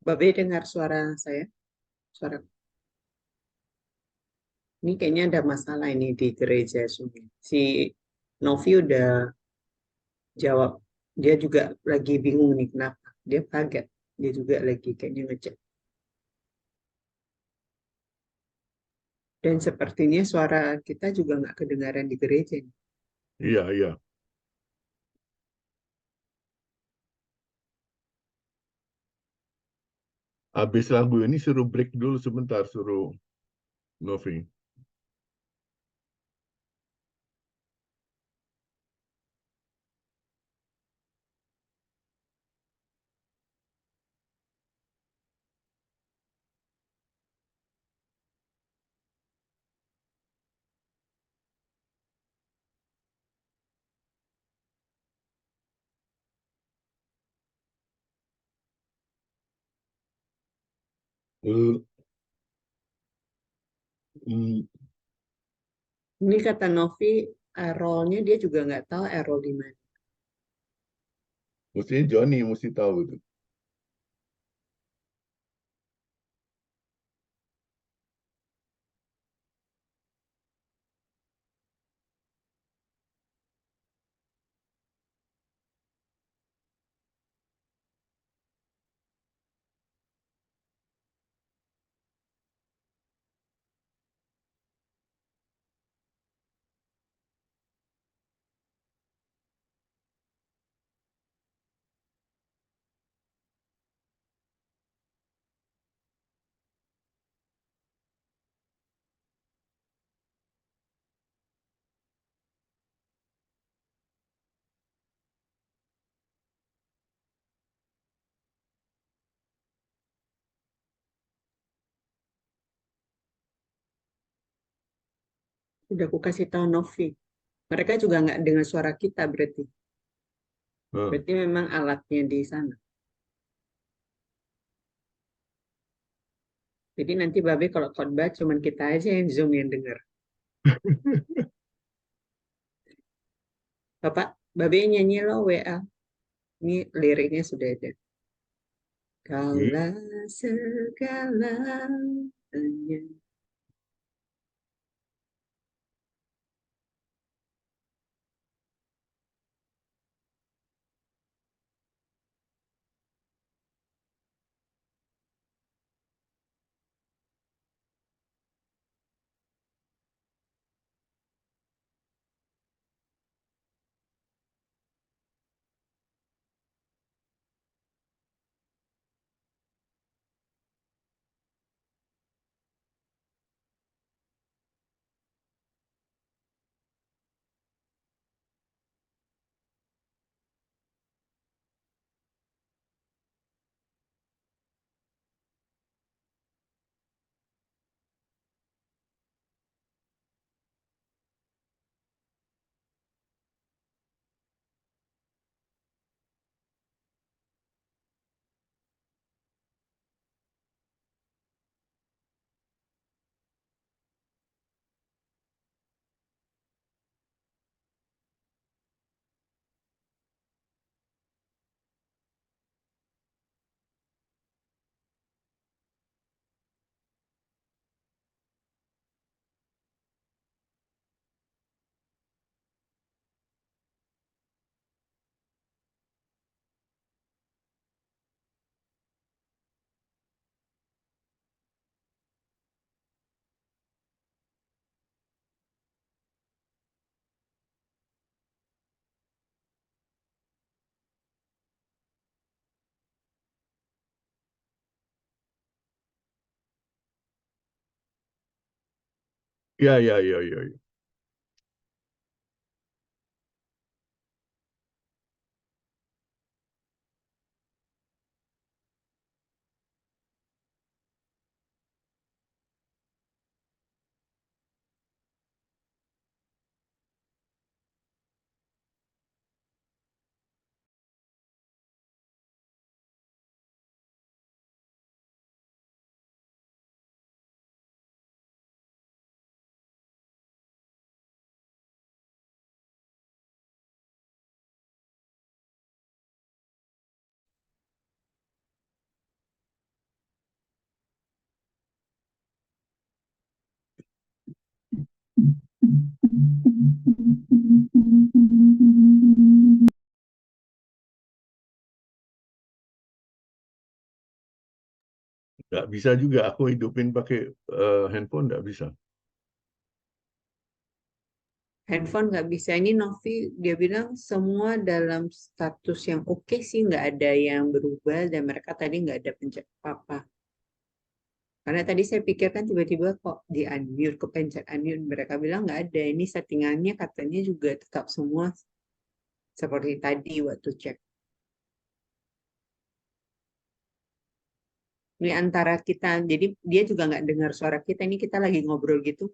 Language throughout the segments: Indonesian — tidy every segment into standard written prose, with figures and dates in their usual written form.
Babe dengar suara saya? Suara ini kayaknya ada masalah ini di gereja Sumi. Si Novi udah jawab. Dia juga lagi bingung nih kenapa. Dia kaget. Dia juga lagi kayaknya ngecek. Dan sepertinya suara kita juga nggak kedengaran di gereja nih. Iya, iya. Habis lagu ini suruh break dulu sebentar, suruh Novi. Eh, mm, Ini kata Novi, rollnya dia juga nggak tahu roll di mana. Mestinya Johnny mesti tahu itu. Udah aku kasih tahu Novi. Mereka juga nggak dengar suara kita berarti. Eh, Berarti memang alatnya di sana. Jadi nanti Babe kalau khotbah cuman kita aja yang Zoom yang dengar. Bapak, Babe nyanyi lo WA. Ini liriknya sudah ada. iya, Kaulah segalanya. iya, iya, iya, iya. Iya. Nggak bisa juga aku hidupin pakai handphone, nggak bisa. Handphone nggak bisa. Ini Novi dia bilang semua dalam status yang oke sih, nggak ada yang berubah dan mereka tadi nggak ada pencet apa-apa. Karena tadi saya pikirkan tiba-tiba kok di unmute, kepencet unmute. Mereka bilang nggak ada. Ini settingannya katanya juga tetap semua seperti tadi waktu cek. Ini antara kita, jadi dia juga nggak dengar suara kita. Ini kita lagi ngobrol gitu.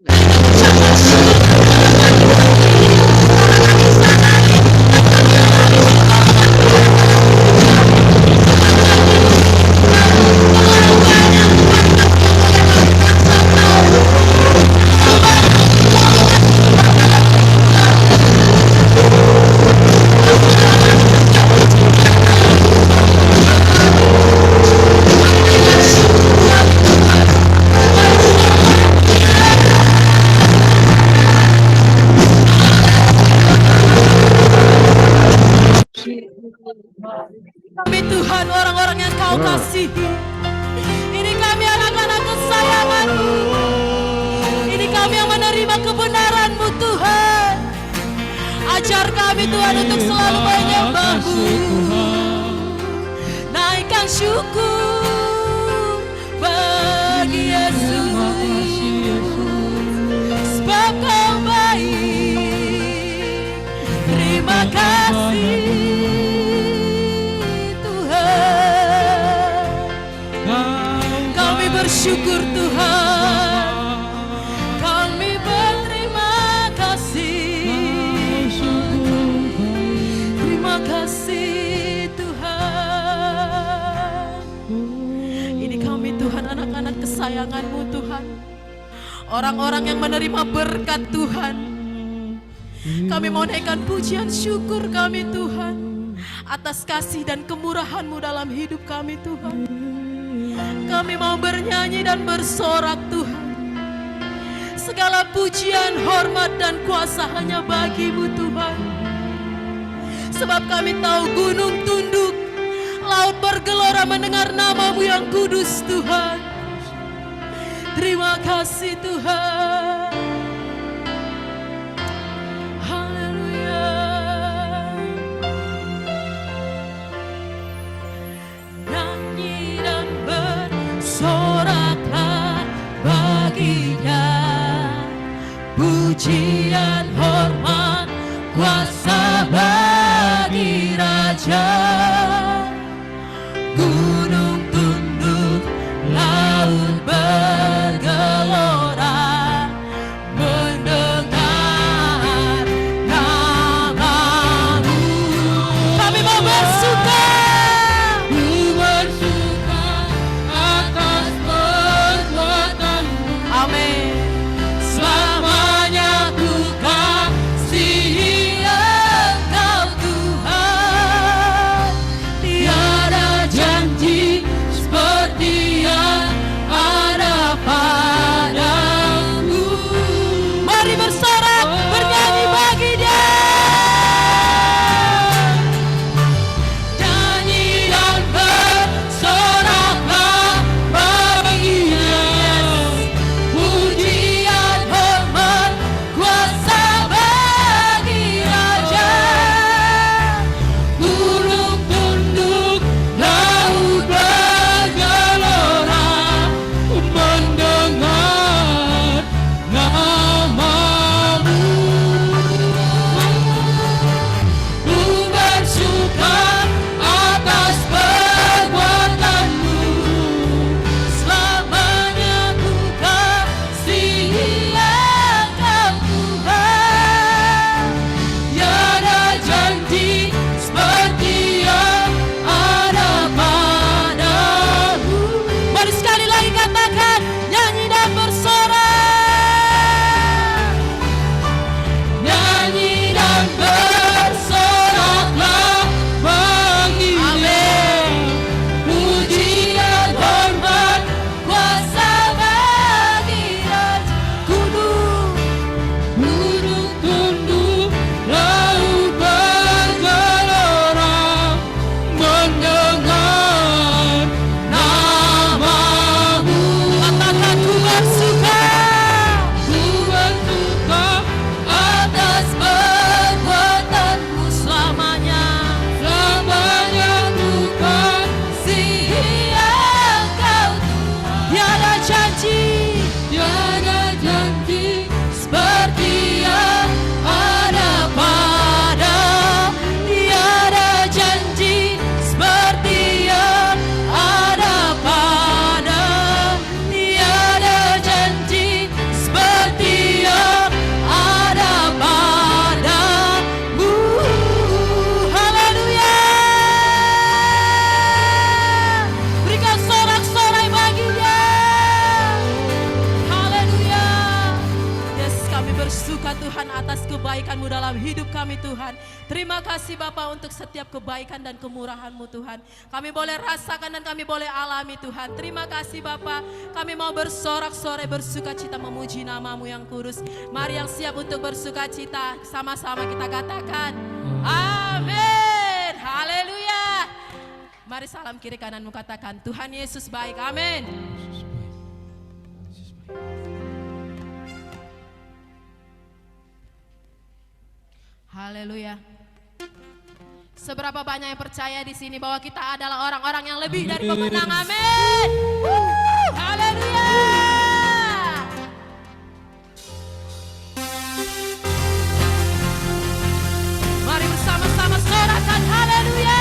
Kami Tuhan, orang-orang yang Kau kasihi. Ini kami anak-anak kesayangan-Mu. Ini kami yang menerima kebenaran-Mu Tuhan. Ajar kami Tuhan untuk selalu menyembah-Mu. Naikkan syukur bagi Yesus, sebab Kau baik. Terima kasih bersyukur Tuhan, kami berterima kasih. Terima kasih Tuhan. Ini kami Tuhan, anak-anak kesayangan-Mu Tuhan, orang-orang yang menerima berkat Tuhan. Kami mau naikkan pujian syukur kami Tuhan atas kasih dan kemurahan-Mu dalam hidup kami Tuhan. Kami mau bernyanyi dan bersorak Tuhan. Segala pujian, hormat dan kuasa hanya bagi-Mu Tuhan. Sebab kami tahu gunung tunduk, laut bergelora mendengar nama-Mu yang kudus Tuhan. Terima kasih Tuhan. Haleluya. Nyanyi dan bersoraklah baginya, pujian, hormat, kuasa bagi Raja. Gunung tunduk, laut bergelora mendengar nama-Mu. Kami mau bersuka atas perbuatan-Mu. Amin. Selamanya ku kasihi Engkau Tuhan. Tiada janji dalam hidup kami Tuhan. Terima kasih Bapa untuk setiap kebaikan dan kemurahan-Mu Tuhan. Kami boleh rasakan dan kami boleh alami Tuhan. Terima kasih Bapa. Kami mau bersorak-sorai bersuka cita memuji nama-Mu yang kudus. Mari yang siap untuk bersuka cita, sama-sama kita katakan amin. Haleluya. Mari salam kiri kananmu katakan Tuhan Yesus baik. Amin. Haleluya. Seberapa banyak yang percaya di sini bahwa kita adalah orang-orang yang lebih dari pemenang. Amin. Haleluya. Mari bersama-sama sorakan haleluya.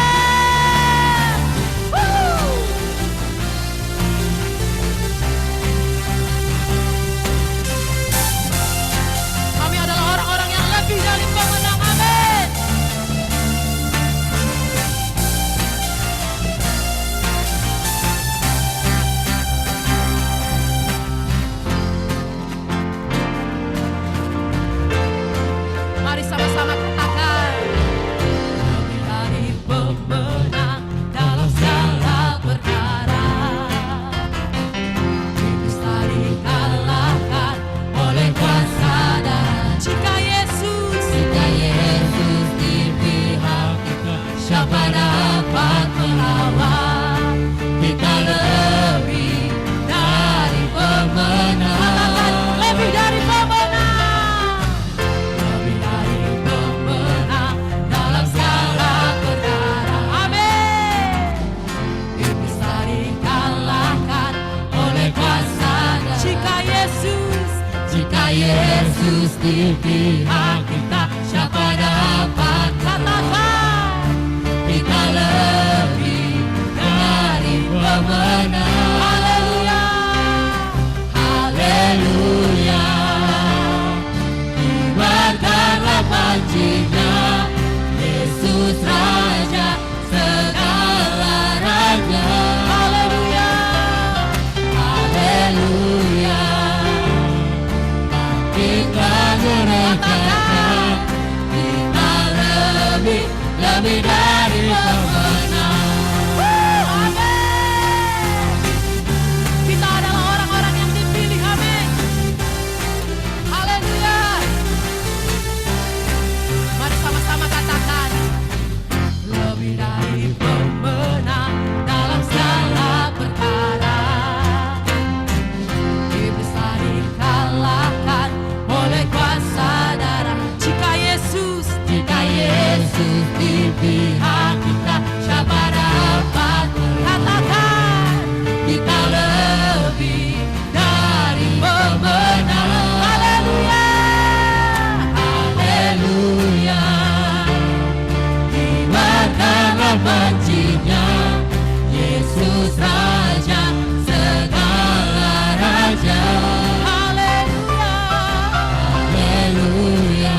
Kami adalah orang-orang yang lebih dari pemenang. Amin. Mari sama-sama katakan lebih dari pemenang dalam segala perkara. Iblis tak dikalahkan oleh kuasa darah. Jika Yesus di pihak kita, siapa dapat melawan? Kita lebih dari pemenang. Katakan lebih dari pemenang. Lebih dari pemenang dalam segala perkara. Amin. Iblis tak dikalahkan oleh kuasa darah. Jika Yesus di pihak kita, siapa dapat katakan? Kita lebih dari pemenang. Haleluya. Haleluya. Kibarkanlah pancinya, Yesus Raja segala raja. Haleluya. Haleluya. Bangkitlah gerejanya, kita lebih dari pemenang. Amin. Kita adalah orang-orang yang dipilih. Amin. Haleluya. Mari sama-sama katakan lebih dari pemenang dalam segala perkara. Iblis tak dikalahkan oleh kuasa darah. Jika Yesus di pihak kita, siapa dapat katakan? Kita lebih dari pemenang. Haleluya. Haleluya. Kibarkanlah pancinya, Yesus Raja segala raja. Haleluya. Haleluya.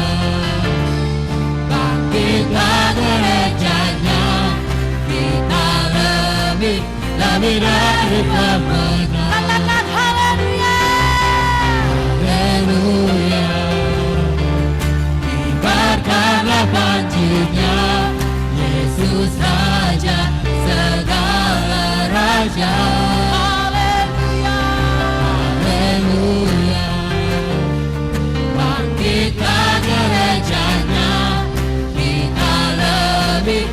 Bangkitlah gerejanya, kita lebih dari pemenang. Katakan haleluya. Haleluya. Kibarkanlah pancinya, Yesus Raja segala raja. Haleluya. Haleluya. Bangkitlah gerejanya, kita lebih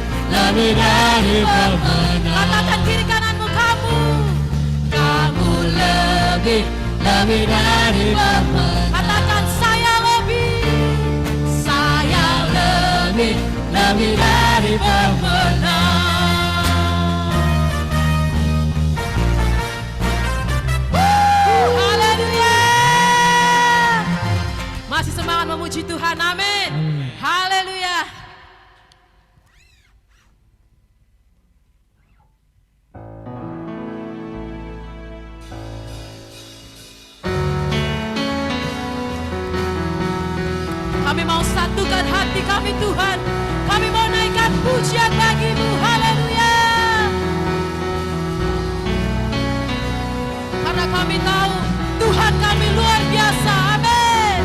dari pemenang. Katakan kiri kananmu, kamu lebih dari pemenang. Katakan saya lebih dari pemenang. Haleluya. Masih semangat memuji Tuhan. Amin. Haleluya. Kami mau satukan hati kami Tuhan. Kami mau naikkan pujian bagi-Mu. Haleluya. Karena kami tahu Tuhan kami luar biasa. Amin.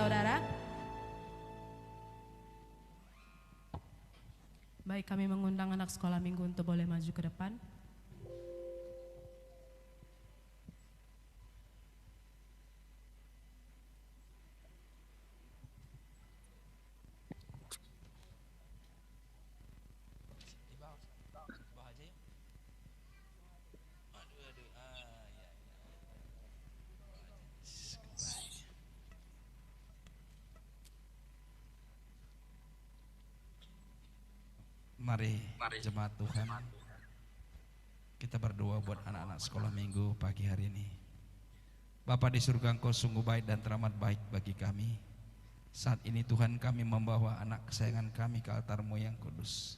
saudara. Baik, kami mengundang anak sekolah minggu untuk boleh maju ke depan. Mari jemaat Tuhan, kita berdoa buat anak-anak sekolah minggu pagi hari ini. Bapa di surga, Engkau sungguh baik dan teramat baik bagi kami. Saat ini Tuhan, kami membawa anak kesayangan kami ke altar-Mu yang kudus.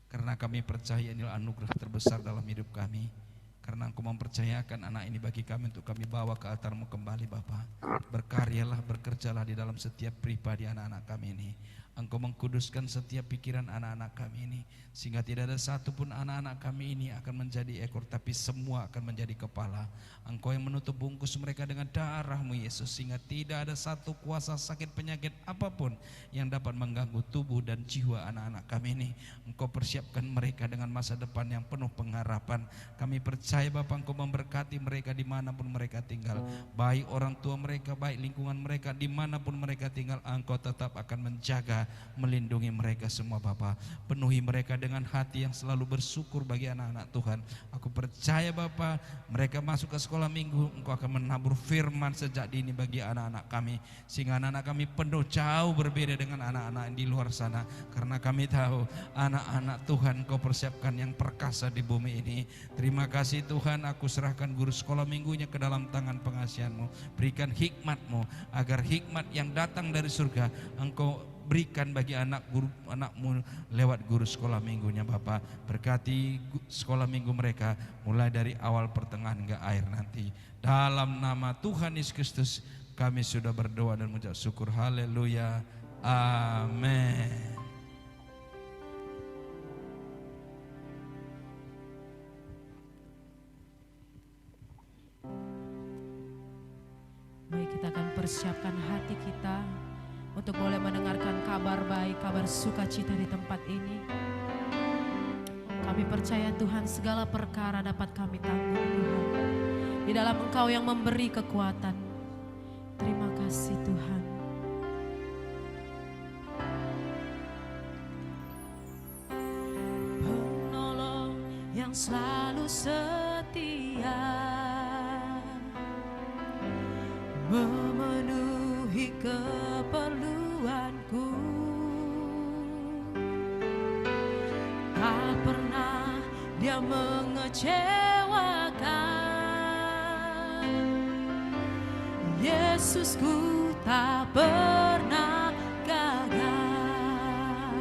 Karena kami percaya inilah anugerah terbesar dalam hidup kami. Karena Engkau mempercayakan anak ini bagi kami untuk kami bawa ke altar-Mu kembali Bapa. Berkaryalah, bekerjalah di dalam setiap pribadi anak-anak kami ini. Engkau mengkuduskan setiap pikiran anak-anak kami ini, sehingga tidak ada satupun anak-anak kami ini akan menjadi ekor, tapi semua akan menjadi kepala. Engkau yang menutup bungkus mereka dengan darah-Mu Yesus, sehingga tidak ada satu kuasa sakit penyakit apapun yang dapat mengganggu tubuh dan jiwa anak-anak kami ini. Engkau persiapkan mereka dengan masa depan yang penuh pengharapan. Kami percaya Bapa, Engkau memberkati mereka dimanapun mereka tinggal, baik orang tua mereka, baik lingkungan mereka, dimanapun mereka tinggal, Engkau tetap akan menjaga, melindungi mereka semua Bapa. Penuhi mereka dengan hati yang selalu bersyukur bagi anak-anak Tuhan. Aku percaya Bapa, mereka masuk ke sekolah minggu, Engkau akan menabur firman sejak dini bagi anak-anak kami, sehingga anak-anak kami penuh jauh berbeda dengan anak-anak di luar sana. Karena kami tahu anak-anak Tuhan Engkau persiapkan yang perkasa di bumi ini. Terima kasih Tuhan, aku serahkan guru sekolah minggunya ke dalam tangan pengasihan-Mu. Berikan hikmat-Mu, agar hikmat yang datang dari surga Engkau berikan bagi anak-Mu lewat guru sekolah minggunya Bapa. Berkati sekolah minggu mereka mulai dari awal, pertengahan hingga akhir nanti. Dalam nama Tuhan Yesus Kristus kami sudah berdoa dan mengucap syukur. Haleluya. Amin. Baik, kita akan persiapkan hati kita untuk boleh mendengarkan kabar baik, kabar sukacita di tempat ini. Kami percaya Tuhan, segala perkara dapat kami tanggung Tuhan. Di dalam Engkau yang memberi kekuatan. Terima kasih Tuhan. Penolong yang selalu setia, memenuhi keperluanku. Tak pernah Dia mengecewakan. Yesusku tak pernah gagal.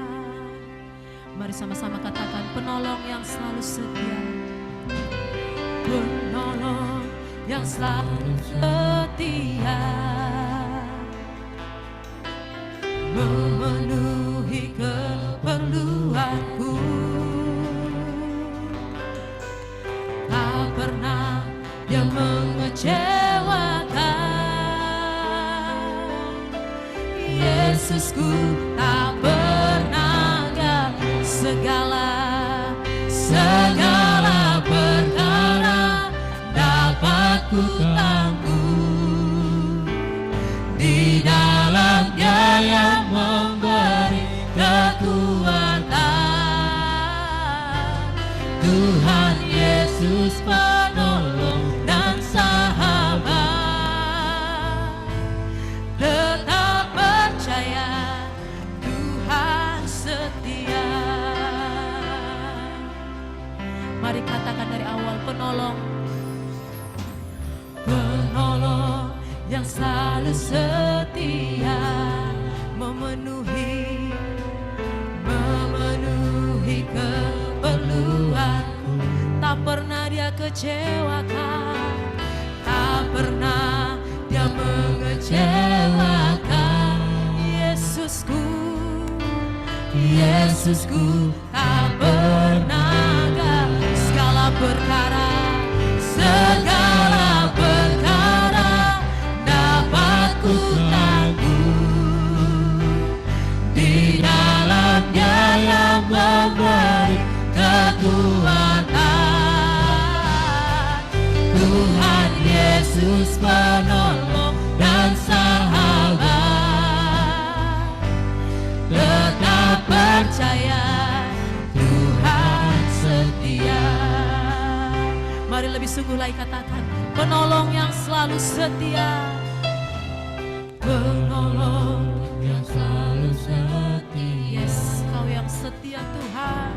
Mari sama-sama katakan, penolong yang selalu setia. Penolong yang selalu setia, memenuhi keperluanku. Tak pernah Dia mengecewakan. Yesusku tak pernah gagal. Segala perkara dapat ku tanggung di dalam Dia yang memberi kekuatan. Tuhan Yesus penolong dan sahabat. Tetap percaya, Tuhan setia. Mari katakan dari awal, penolong. Penolong yang selalu setia, memenuhi keperluanku. Tak pernah Dia kecewakan, tak pernah Dia mengecewakan. Yesusku tak pernah gagal. Segala perkara dapat ku tanggung Yesus penolong dan sahabat. Tetap percaya Tuhan setia. Mari lebih sungguh lagi katakan, penolong yang selalu setia. Penolong yang selalu setia. Yes, Kau yang setia Tuhan,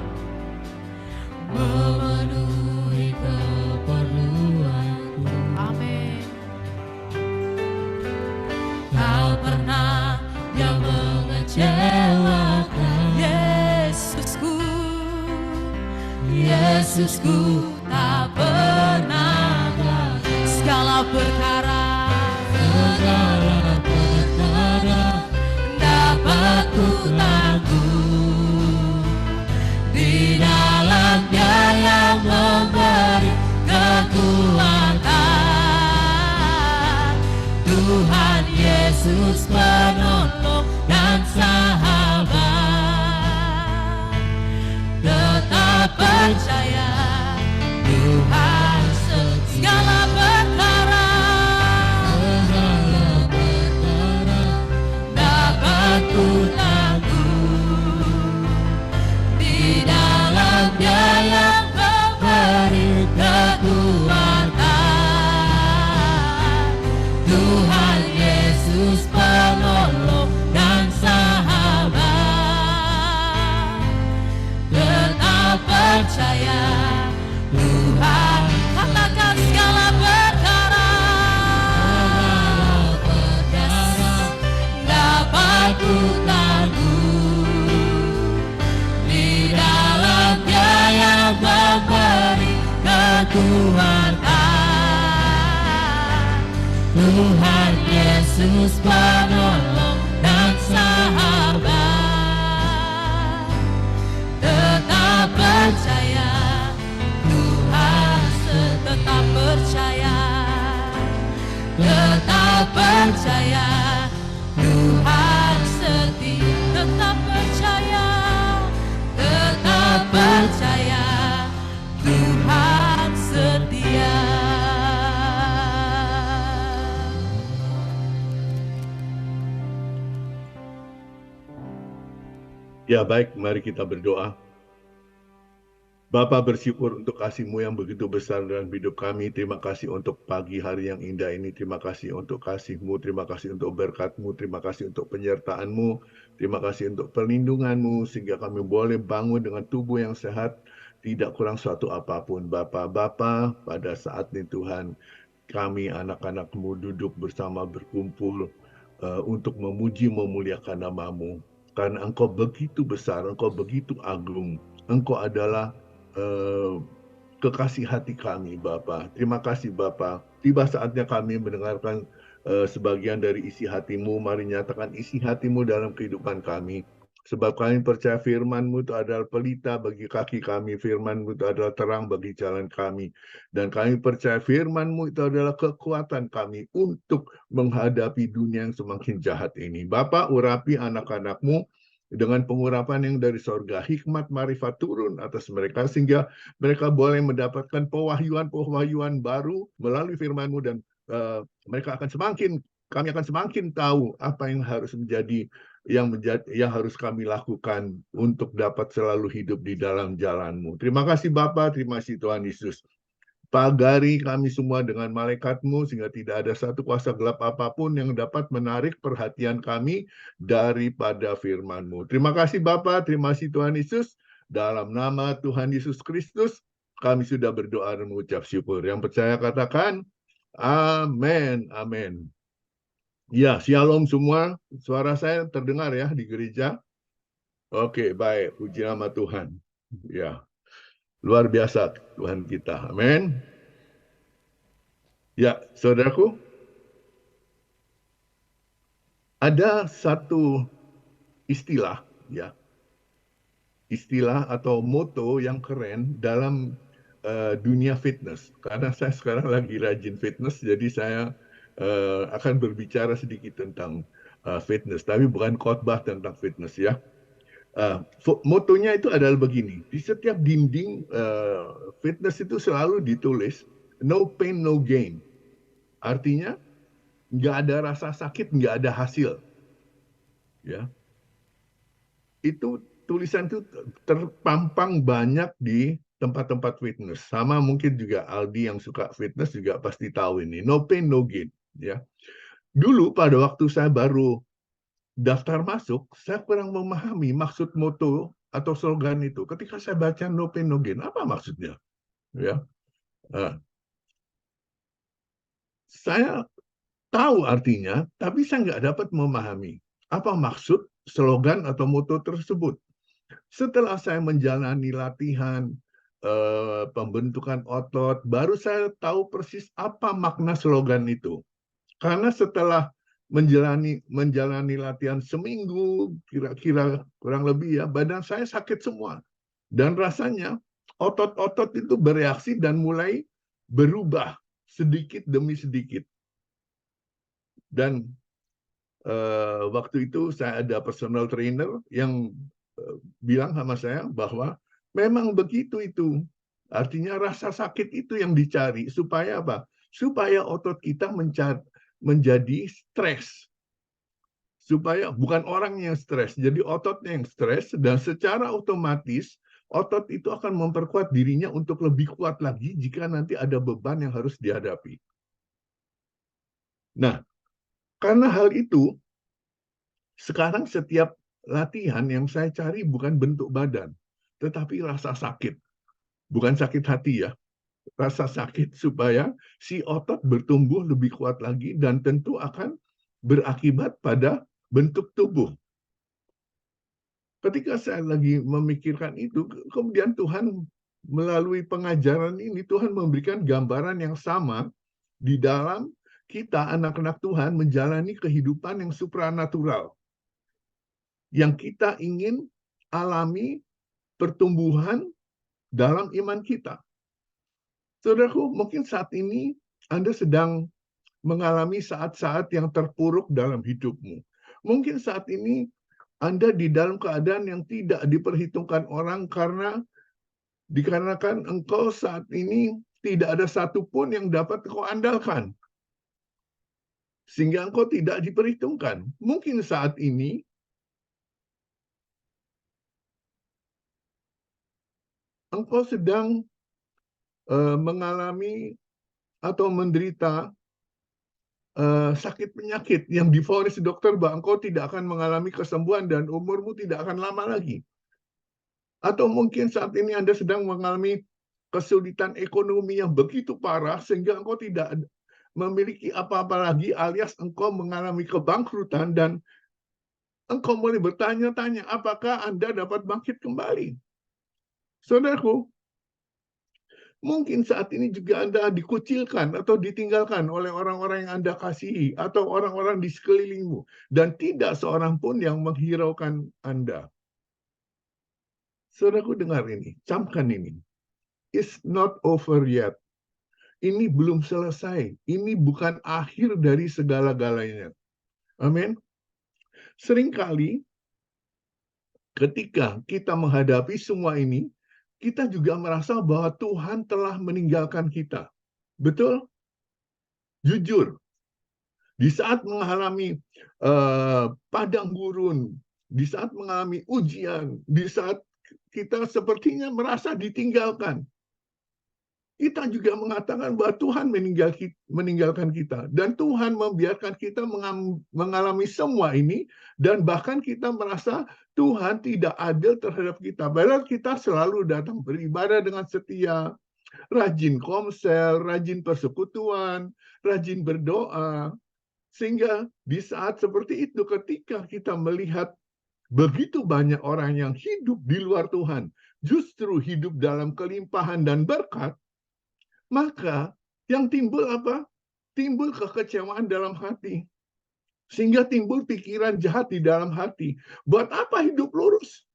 memenuhi keperluanku. Amin. Kau pernah yang mengecewakan. Yesusku, Yesusku tak pernah gagal. Segala perkara dapat ku tanggung. Di dalamnya yang memberi kekuatan. Tuhan Yesus penolong dan sahabat. Tetap percaya Tuhan segala perkara dapat ku tanggung. Di dalamnya yang memberi kekuatan. Tuhan Yesus penolong dan sahabat. Tetap percaya Tuhan. Katakan segala perkara dapat ku tanggung. Di dalamnya yang memberi kekuatan. Tuhan Yesus penolong dan sahabat. Tetap percaya Tuhan, tetap percaya, tetap percaya Tuhan setia. Tetap percaya, tetap percaya Tuhan setia. Ya baik, mari kita berdoa. Bapa, bersyukur untuk kasih-Mu yang begitu besar dalam hidup kami. Terima kasih untuk pagi hari yang indah ini. Terima kasih untuk kasih-Mu. Terima kasih untuk berkat-Mu. Terima kasih untuk penyertaan-Mu. Terima kasih untuk perlindungan-Mu. Sehingga kami boleh bangun dengan tubuh yang sehat. Tidak kurang suatu apapun. Bapa, pada saat ini Tuhan, kami anak-anak-Mu duduk bersama berkumpul untuk memuji memuliakan nama-Mu. Karena Engkau begitu besar, Engkau begitu agung. Engkau adalah kekasih hati kami, Bapa. Terima kasih, Bapa. Tiba saatnya kami mendengarkan sebagian dari isi hati-Mu. Mari nyatakan isi hati-Mu dalam kehidupan kami. Sebab kami percaya firman-Mu itu adalah pelita bagi kaki kami. Firman-Mu itu adalah terang bagi jalan kami. Dan kami percaya firman-Mu itu adalah kekuatan kami untuk menghadapi dunia yang semakin jahat ini. Bapa, urapi anak-anak-Mu dengan pengurapan yang dari sorga, hikmat marifat turun atas mereka, sehingga mereka boleh mendapatkan pewahyuan baru melalui firman-Mu, dan kami akan semakin tahu apa yang harus menjadi yang harus kami lakukan untuk dapat selalu hidup di dalam jalan-Mu. Terima kasih Bapa, terima kasih Tuhan Yesus. Pagari kami semua dengan malaikat-Mu, sehingga tidak ada satu kuasa gelap apapun yang dapat menarik perhatian kami daripada firman-Mu. Terima kasih Bapa, terima kasih Tuhan Yesus. Dalam nama Tuhan Yesus Kristus, kami sudah berdoa dan mengucap syukur. Yang percaya katakan, amin, amin. Ya, shalom semua. Suara saya terdengar ya di gereja? Oke, baik. Puji nama Tuhan. Ya. Luar biasa Tuhan kita. Amin. Ya, saudaraku, ada satu istilah, ya, istilah atau moto yang keren dalam dunia fitness. Karena saya sekarang lagi rajin fitness, jadi saya akan berbicara sedikit tentang fitness, tapi bukan khotbah tentang fitness, ya. Motonya itu adalah begini, di setiap dinding fitness itu selalu ditulis no pain no gain. Artinya nggak ada rasa sakit, nggak ada hasil. Ya, itu tulisan itu terpampang banyak di tempat-tempat fitness. Sama mungkin juga Aldi yang suka fitness juga pasti tahu ini. No pain, no gain. Ya, dulu pada waktu saya baru daftar masuk, saya kurang memahami maksud moto atau slogan itu. Ketika saya baca no pain, no gain, apa maksudnya? Ya, saya tahu artinya, tapi saya nggak dapat memahami apa maksud slogan atau moto tersebut. Setelah saya menjalani latihan, pembentukan otot, baru saya tahu persis apa makna slogan itu. Karena setelah menjalani latihan seminggu, kira-kira kurang lebih ya, badan saya sakit semua. Dan rasanya otot-otot itu bereaksi dan mulai berubah sedikit demi sedikit. Dan waktu itu saya ada personal trainer yang bilang sama saya bahwa memang begitu itu. Artinya rasa sakit itu yang dicari supaya apa? Supaya otot kita menjadi stres. Supaya bukan orangnya yang stres, jadi ototnya yang stres, dan secara otomatis otot itu akan memperkuat dirinya untuk lebih kuat lagi jika nanti ada beban yang harus dihadapi. Nah, karena hal itu, sekarang setiap latihan yang saya cari bukan bentuk badan, tetapi rasa sakit. Bukan sakit hati ya, rasa sakit supaya si otot bertumbuh lebih kuat lagi dan tentu akan berakibat pada bentuk tubuh. Ketika saya lagi memikirkan itu, kemudian Tuhan melalui pengajaran ini, Tuhan memberikan gambaran yang sama di dalam kita anak-anak Tuhan menjalani kehidupan yang supranatural. Yang kita ingin alami pertumbuhan dalam iman kita. Saudaraku, mungkin saat ini Anda sedang mengalami saat-saat yang terpuruk dalam hidupmu. Mungkin saat ini Anda di dalam keadaan yang tidak diperhitungkan orang dikarenakan engkau saat ini tidak ada satupun yang dapat engkau andalkan. Sehingga engkau tidak diperhitungkan. Mungkin saat ini engkau sedang mengalami atau menderita sakit penyakit yang divonis dokter bahwa engkau tidak akan mengalami kesembuhan dan umurmu tidak akan lama lagi. Atau mungkin saat ini Anda sedang mengalami kesulitan ekonomi yang begitu parah sehingga engkau tidak memiliki apa-apa lagi alias engkau mengalami kebangkrutan dan engkau mulai bertanya-tanya apakah Anda dapat bangkit kembali. Saudaraku, mungkin saat ini juga Anda dikucilkan atau ditinggalkan oleh orang-orang yang Anda kasihi atau orang-orang di sekelilingmu dan tidak seorang pun yang menghiraukan Anda. Saudaraku, dengar ini, camkan ini. It's not over yet. Ini belum selesai. Ini bukan akhir dari segala-galanya. Amin. Seringkali ketika kita menghadapi semua ini, kita juga merasa bahwa Tuhan telah meninggalkan kita. Betul? Jujur. Di saat mengalami padang gurun, di saat mengalami ujian, di saat kita sepertinya merasa ditinggalkan, kita juga mengatakan bahwa Tuhan meninggalkan kita. Dan Tuhan membiarkan kita mengalami semua ini, dan bahkan kita merasa Tuhan tidak adil terhadap kita. Padahal kita selalu datang beribadah dengan setia, rajin komsel, rajin persekutuan, rajin berdoa. Sehingga di saat seperti itu, ketika kita melihat begitu banyak orang yang hidup di luar Tuhan, justru hidup dalam kelimpahan dan berkat, maka yang timbul apa? Timbul kekecewaan dalam hati. Sehingga timbul pikiran jahat di dalam hati. Buat apa hidup lurus?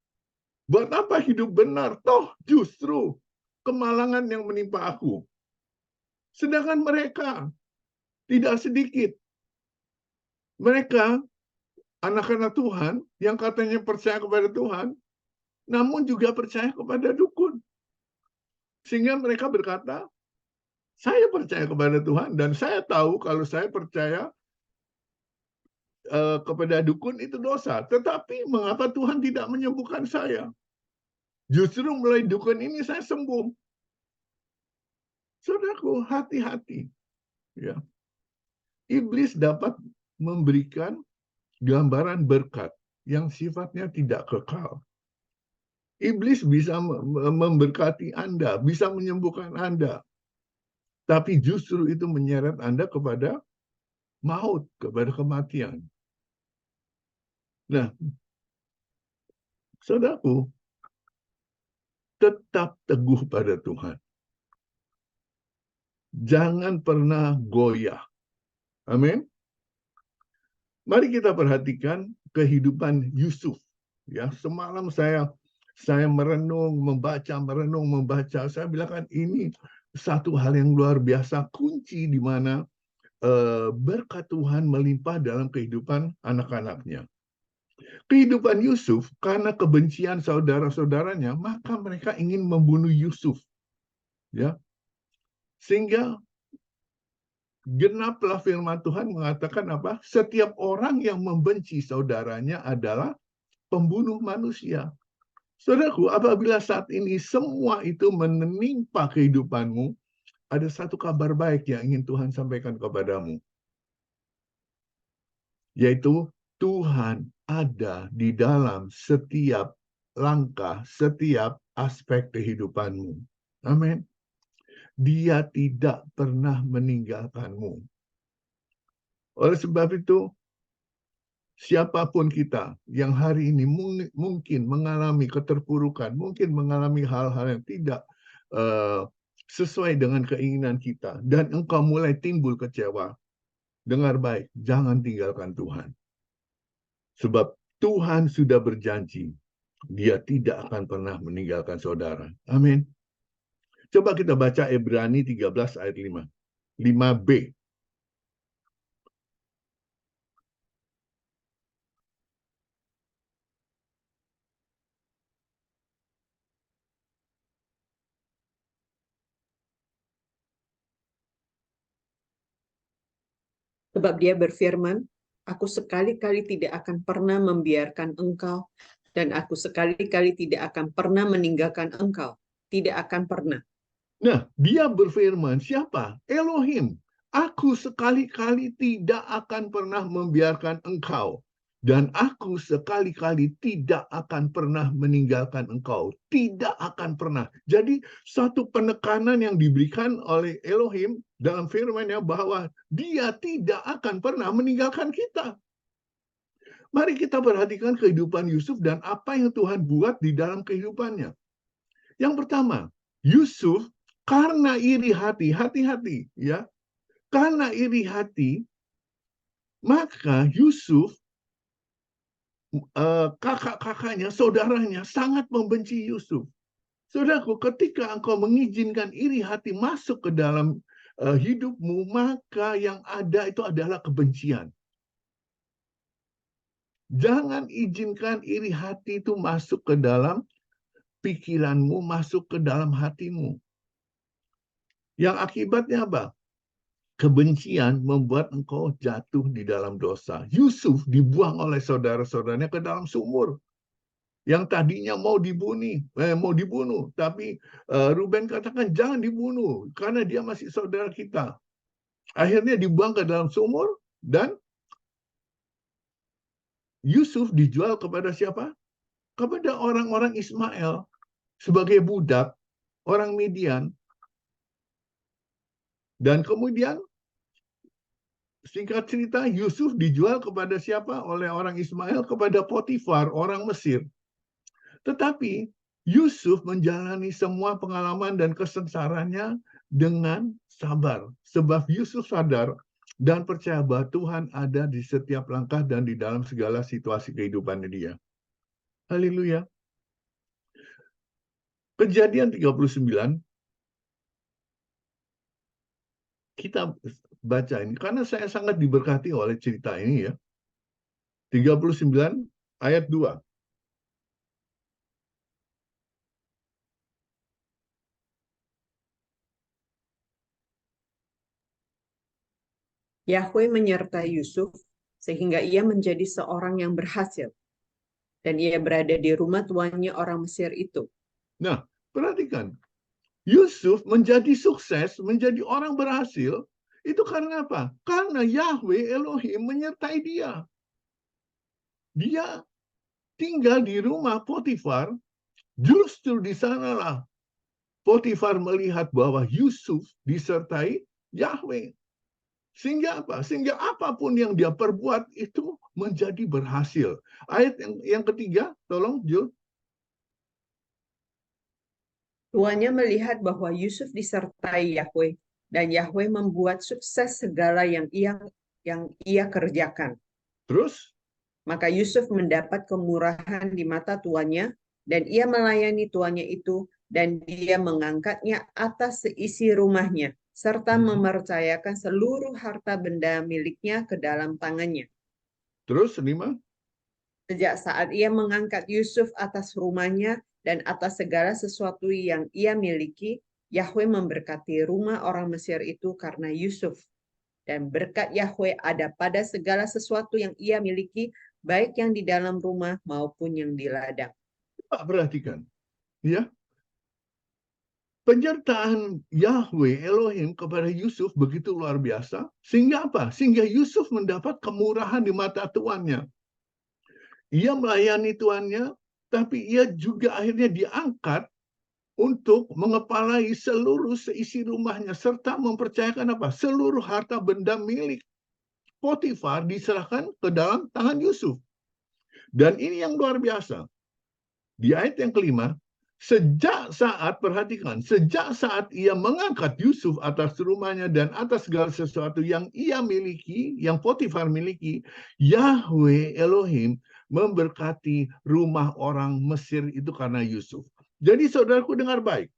Buat apa hidup benar? Toh justru kemalangan yang menimpa aku. Sedangkan mereka tidak sedikit. Mereka anak-anak Tuhan yang katanya percaya kepada Tuhan, namun juga percaya kepada dukun. Sehingga mereka berkata, Saya percaya kepada Tuhan dan saya tahu kalau saya percaya kepada dukun itu dosa. Tetapi mengapa Tuhan tidak menyembuhkan saya? Justru mulai dukun ini saya sembuh. Saudaraku, hati-hati. Ya. Iblis dapat memberikan gambaran berkat yang sifatnya tidak kekal. Iblis bisa memberkati Anda, bisa menyembuhkan Anda. Tapi justru itu menyeret Anda kepada maut, kepada kematian. Nah, saudaraku, tetap teguh pada Tuhan. Jangan pernah goyah. Amin. Mari kita perhatikan kehidupan Yusuf. Ya, semalam saya merenung, membaca. Saya bilang kan ini satu hal yang luar biasa, kunci di mana berkat Tuhan melimpah dalam kehidupan anak-anaknya. Kehidupan Yusuf, karena kebencian saudara-saudaranya, maka mereka ingin membunuh Yusuf. Ya, sehingga genaplah firman Tuhan mengatakan apa? Setiap orang yang membenci saudaranya adalah pembunuh manusia. Saudaraku, apabila saat ini semua itu menimpa kehidupanmu, ada satu kabar baik yang ingin Tuhan sampaikan kepadamu. Yaitu Tuhan ada di dalam setiap langkah, setiap aspek kehidupanmu. Amin. Dia tidak pernah meninggalkanmu. Oleh sebab itu, siapapun kita yang hari ini mungkin mengalami keterpurukan, mungkin mengalami hal-hal yang tidak sesuai dengan keinginan kita, dan engkau mulai timbul kecewa, dengar baik, jangan tinggalkan Tuhan. Sebab Tuhan sudah berjanji, Dia tidak akan pernah meninggalkan saudara. Amin. Coba kita baca Ibrani 13 ayat 5. 5b. Sebab Dia berfirman, aku sekali-kali tidak akan pernah membiarkan engkau, dan aku sekali-kali tidak akan pernah meninggalkan engkau. Tidak akan pernah. Nah, Dia berfirman, siapa? Elohim. Aku sekali-kali tidak akan pernah membiarkan engkau. Dan aku sekali-kali tidak akan pernah meninggalkan engkau. Tidak akan pernah. Jadi, satu penekanan yang diberikan oleh Elohim dalam firman-Nya bahwa Dia tidak akan pernah meninggalkan kita. Mari kita perhatikan kehidupan Yusuf dan apa yang Tuhan buat di dalam kehidupannya. Yang pertama, Yusuf karena iri hati, hati-hati ya. Karena iri hati, maka Yusuf kakak-kakaknya, saudaranya sangat membenci Yusuf. Saudaraku, ketika engkau mengizinkan iri hati masuk ke dalam hidupmu, maka yang ada itu adalah kebencian. Jangan izinkan iri hati itu masuk ke dalam pikiranmu, masuk ke dalam hatimu. Yang akibatnya apa? Kebencian membuat engkau jatuh di dalam dosa. Yusuf dibuang oleh saudara-saudaranya ke dalam sumur. Yang tadinya mau dibunuh, tapi Ruben katakan jangan dibunuh karena dia masih saudara kita. Akhirnya dibuang ke dalam sumur dan Yusuf dijual kepada siapa? Kepada orang-orang Ismail sebagai budak, orang Midian. Dan kemudian singkat cerita, Yusuf dijual kepada siapa? Oleh orang Ismail, kepada Potifar, orang Mesir. Tetapi Yusuf menjalani semua pengalaman dan kesengsaraannya dengan sabar. Sebab Yusuf sadar dan percaya bahwa Tuhan ada di setiap langkah dan di dalam segala situasi kehidupannya dia. Haleluya. Kejadian 39, kita baca ini karena saya sangat diberkati oleh cerita ini ya. 39 ayat 2. Yahweh menyertai Yusuf sehingga ia menjadi seorang yang berhasil. Dan ia berada di rumah tuannya orang Mesir itu. Nah, perhatikan. Yusuf menjadi sukses, menjadi orang berhasil, itu karena apa? Karena Yahweh Elohim menyertai dia. Dia tinggal di rumah Potifar, justru di sanalah Potifar melihat bahwa Yusuf disertai Yahweh. Sehingga apa? Sehingga apapun yang dia perbuat itu menjadi berhasil. Ayat yang ketiga, tolong Jul. Tuannya melihat bahwa Yusuf disertai Yahweh, dan Yahweh membuat sukses segala yang ia kerjakan. Terus? Maka Yusuf mendapat kemurahan di mata tuannya, dan ia melayani tuannya itu, dan dia mengangkatnya atas seisi rumahnya, serta mempercayakan seluruh harta benda miliknya ke dalam tangannya. Terus, 5. Sejak saat ia mengangkat Yusuf atas rumahnya dan atas segala sesuatu yang ia miliki, Yahweh memberkati rumah orang Mesir itu karena Yusuf. Dan berkat Yahweh ada pada segala sesuatu yang ia miliki, baik yang di dalam rumah maupun yang di ladang. Perhatikan, ya. Penyertaan Yahweh Elohim kepada Yusuf begitu luar biasa, sehingga apa? Sehingga Yusuf mendapat kemurahan di mata tuannya. Ia melayani tuannya, tapi ia juga akhirnya diangkat untuk mengepalai seluruh seisi rumahnya, serta mempercayakan apa? Seluruh harta benda milik Potifar diserahkan ke dalam tangan Yusuf. Dan ini yang luar biasa. Di ayat yang kelima, sejak saat ia mengangkat Yusuf atas rumahnya dan atas segala sesuatu yang ia miliki, yang Potifar miliki, Yahweh Elohim memberkati rumah orang Mesir itu karena Yusuf. Jadi saudaraku dengar baik,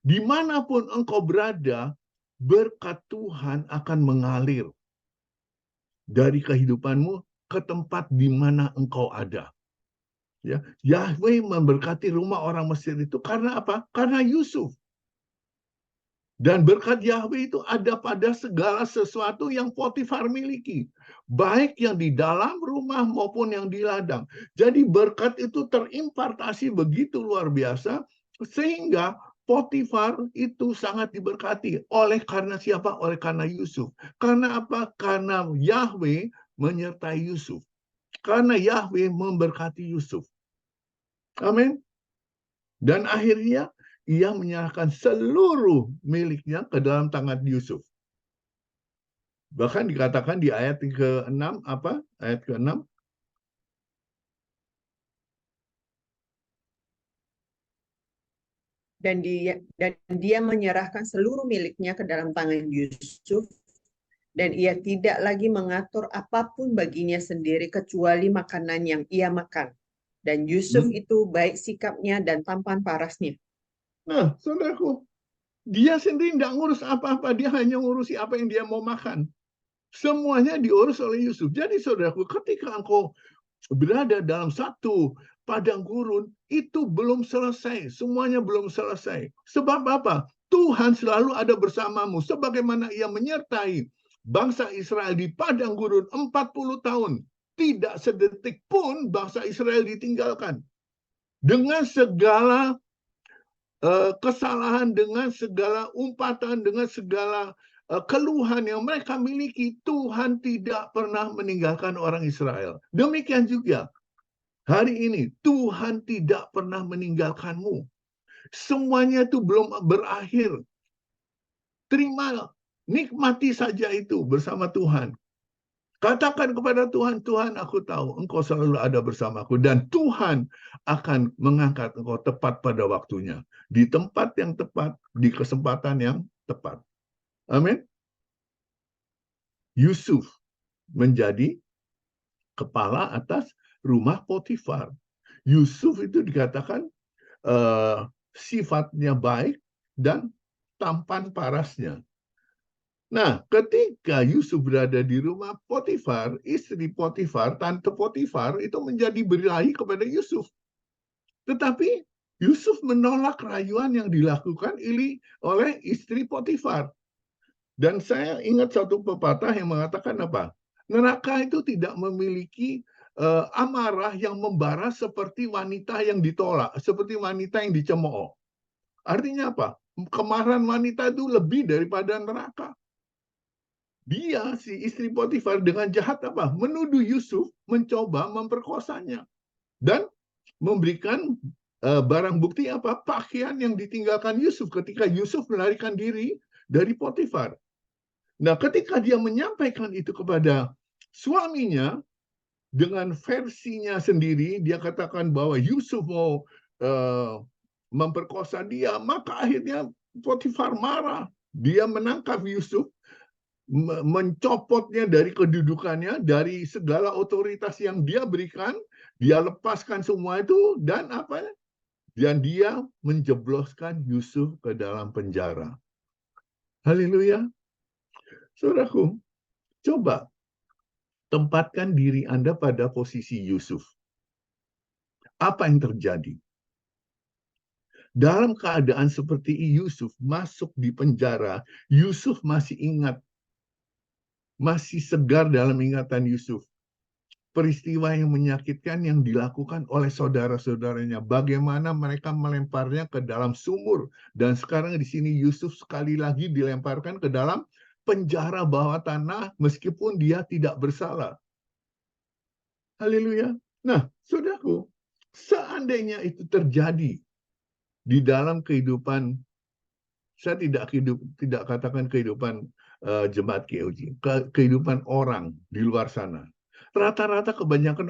dimanapun engkau berada, berkat Tuhan akan mengalir dari kehidupanmu ke tempat di mana engkau ada. Ya, Yahweh memberkati rumah orang Mesir itu karena apa? Karena Yusuf. Dan berkat Yahweh itu ada pada segala sesuatu yang Potifar miliki, baik yang di dalam rumah maupun yang di ladang. Jadi berkat itu terimpartasi begitu luar biasa, sehingga Potifar itu sangat diberkati. Oleh karena siapa? Oleh karena Yusuf. Karena apa? Karena Yahweh menyertai Yusuf. Karena Yahweh memberkati Yusuf. Amin. Dan akhirnya ia menyerahkan seluruh miliknya ke dalam tangan Yusuf. Bahkan dikatakan di ayat ke-6 apa? Ayat ke-6. Dan dia menyerahkan seluruh miliknya ke dalam tangan Yusuf, dan ia tidak lagi mengatur apapun baginya sendiri kecuali makanan yang ia makan. Dan Yusuf itu baik sikapnya dan tampan parasnya. Nah, saudaraku, dia sendiri tidak ngurus apa-apa, dia hanya ngurusi apa yang dia mau makan. Semuanya diurus oleh Yusuf. Jadi saudaraku, ketika engkau berada dalam satu padang gurun, itu belum selesai. Semuanya belum selesai. Sebab apa? Tuhan selalu ada bersamamu. Sebagaimana ia menyertai bangsa Israel di padang gurun 40 tahun. Tidak sedetik pun bangsa Israel ditinggalkan. Dengan segala kesalahan, dengan segala umpatan, dengan segala keluhan yang mereka miliki, Tuhan tidak pernah meninggalkan orang Israel. Demikian juga hari ini, Tuhan tidak pernah meninggalkanmu. Semuanya itu belum berakhir. Terima, nikmati saja itu bersama Tuhan. Katakan kepada Tuhan, Tuhan aku tahu Engkau selalu ada bersamaku. Dan Tuhan akan mengangkat Engkau tepat pada waktunya. Di tempat yang tepat, di kesempatan yang tepat. Amin. Yusuf menjadi kepala atas rumah Potifar. Yusuf itu dikatakan sifatnya baik dan tampan parasnya. Nah, ketika Yusuf berada di rumah Potifar, istri Potifar, tante Potifar, itu menjadi birahi kepada Yusuf. Tetapi Yusuf menolak rayuan yang dilakukan oleh istri Potifar. Dan saya ingat satu pepatah yang mengatakan apa? Neraka itu tidak memiliki amarah yang membara seperti wanita yang ditolak, seperti wanita yang dicemooh. Artinya apa? Kemarahan wanita itu lebih daripada neraka. Dia, si istri Potifar, dengan jahat apa? Menuduh Yusuf mencoba memperkosanya. Dan memberikan barang bukti apa? Pakaian yang ditinggalkan Yusuf ketika Yusuf melarikan diri dari Potifar. Nah, ketika dia menyampaikan itu kepada suaminya, dengan versinya sendiri, dia katakan bahwa Yusuf mau memperkosa dia, maka akhirnya Potifar marah. Dia menangkap Yusuf, mencopotnya dari kedudukannya, dari segala otoritas yang dia berikan, dia lepaskan semua itu, dan apa? Dan dia menjebloskan Yusuf ke dalam penjara. Haleluya. Saudaraku, coba tempatkan diri Anda pada posisi Yusuf. Apa yang terjadi? Dalam keadaan seperti Yusuf masuk di penjara, Yusuf masih ingat, masih segar dalam ingatan Yusuf peristiwa yang menyakitkan yang dilakukan oleh saudara-saudaranya. Bagaimana mereka melemparnya ke dalam sumur. Dan sekarang di sini Yusuf sekali lagi dilemparkan ke dalam penjara bawah tanah meskipun dia tidak bersalah. Haleluya. Nah, saudaraku, seandainya itu terjadi di dalam kehidupan, saya tidak katakan kehidupan jemaat GOG, kehidupan orang di luar sana. Rata-rata kebanyakan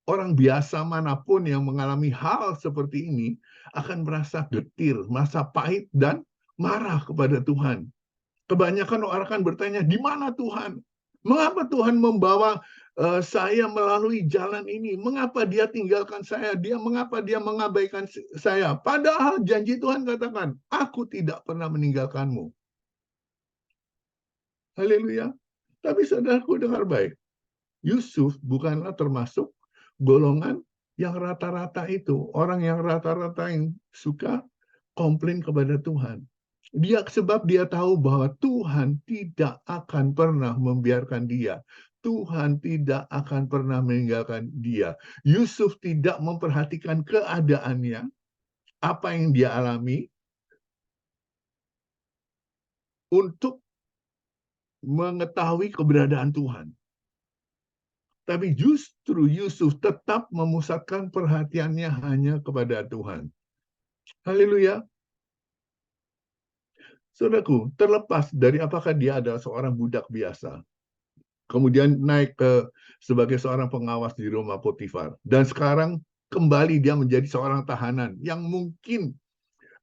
orang biasa manapun yang mengalami hal seperti ini akan merasa getir, merasa pahit, dan marah kepada Tuhan. Kebanyakan orang akan bertanya, di mana Tuhan? Mengapa Tuhan membawa saya melalui jalan ini? Mengapa dia tinggalkan saya? Mengapa dia mengabaikan saya? Padahal janji Tuhan katakan, aku tidak pernah meninggalkanmu. Haleluya. Tapi saudaraku dengar baik, Yusuf bukanlah termasuk golongan yang rata-rata itu. Orang yang rata-rata yang suka komplain kepada Tuhan. Sebab dia tahu bahwa Tuhan tidak akan pernah membiarkan dia. Tuhan tidak akan pernah meninggalkan dia. Yusuf tidak memperhatikan keadaannya, apa yang dia alami, untuk mengetahui keberadaan Tuhan. Tapi justru Yusuf tetap memusatkan perhatiannya hanya kepada Tuhan. Haleluya. Saudaraku, terlepas dari apakah dia adalah seorang budak biasa, kemudian naik sebagai seorang pengawas di rumah Potifar, dan sekarang kembali dia menjadi seorang tahanan yang mungkin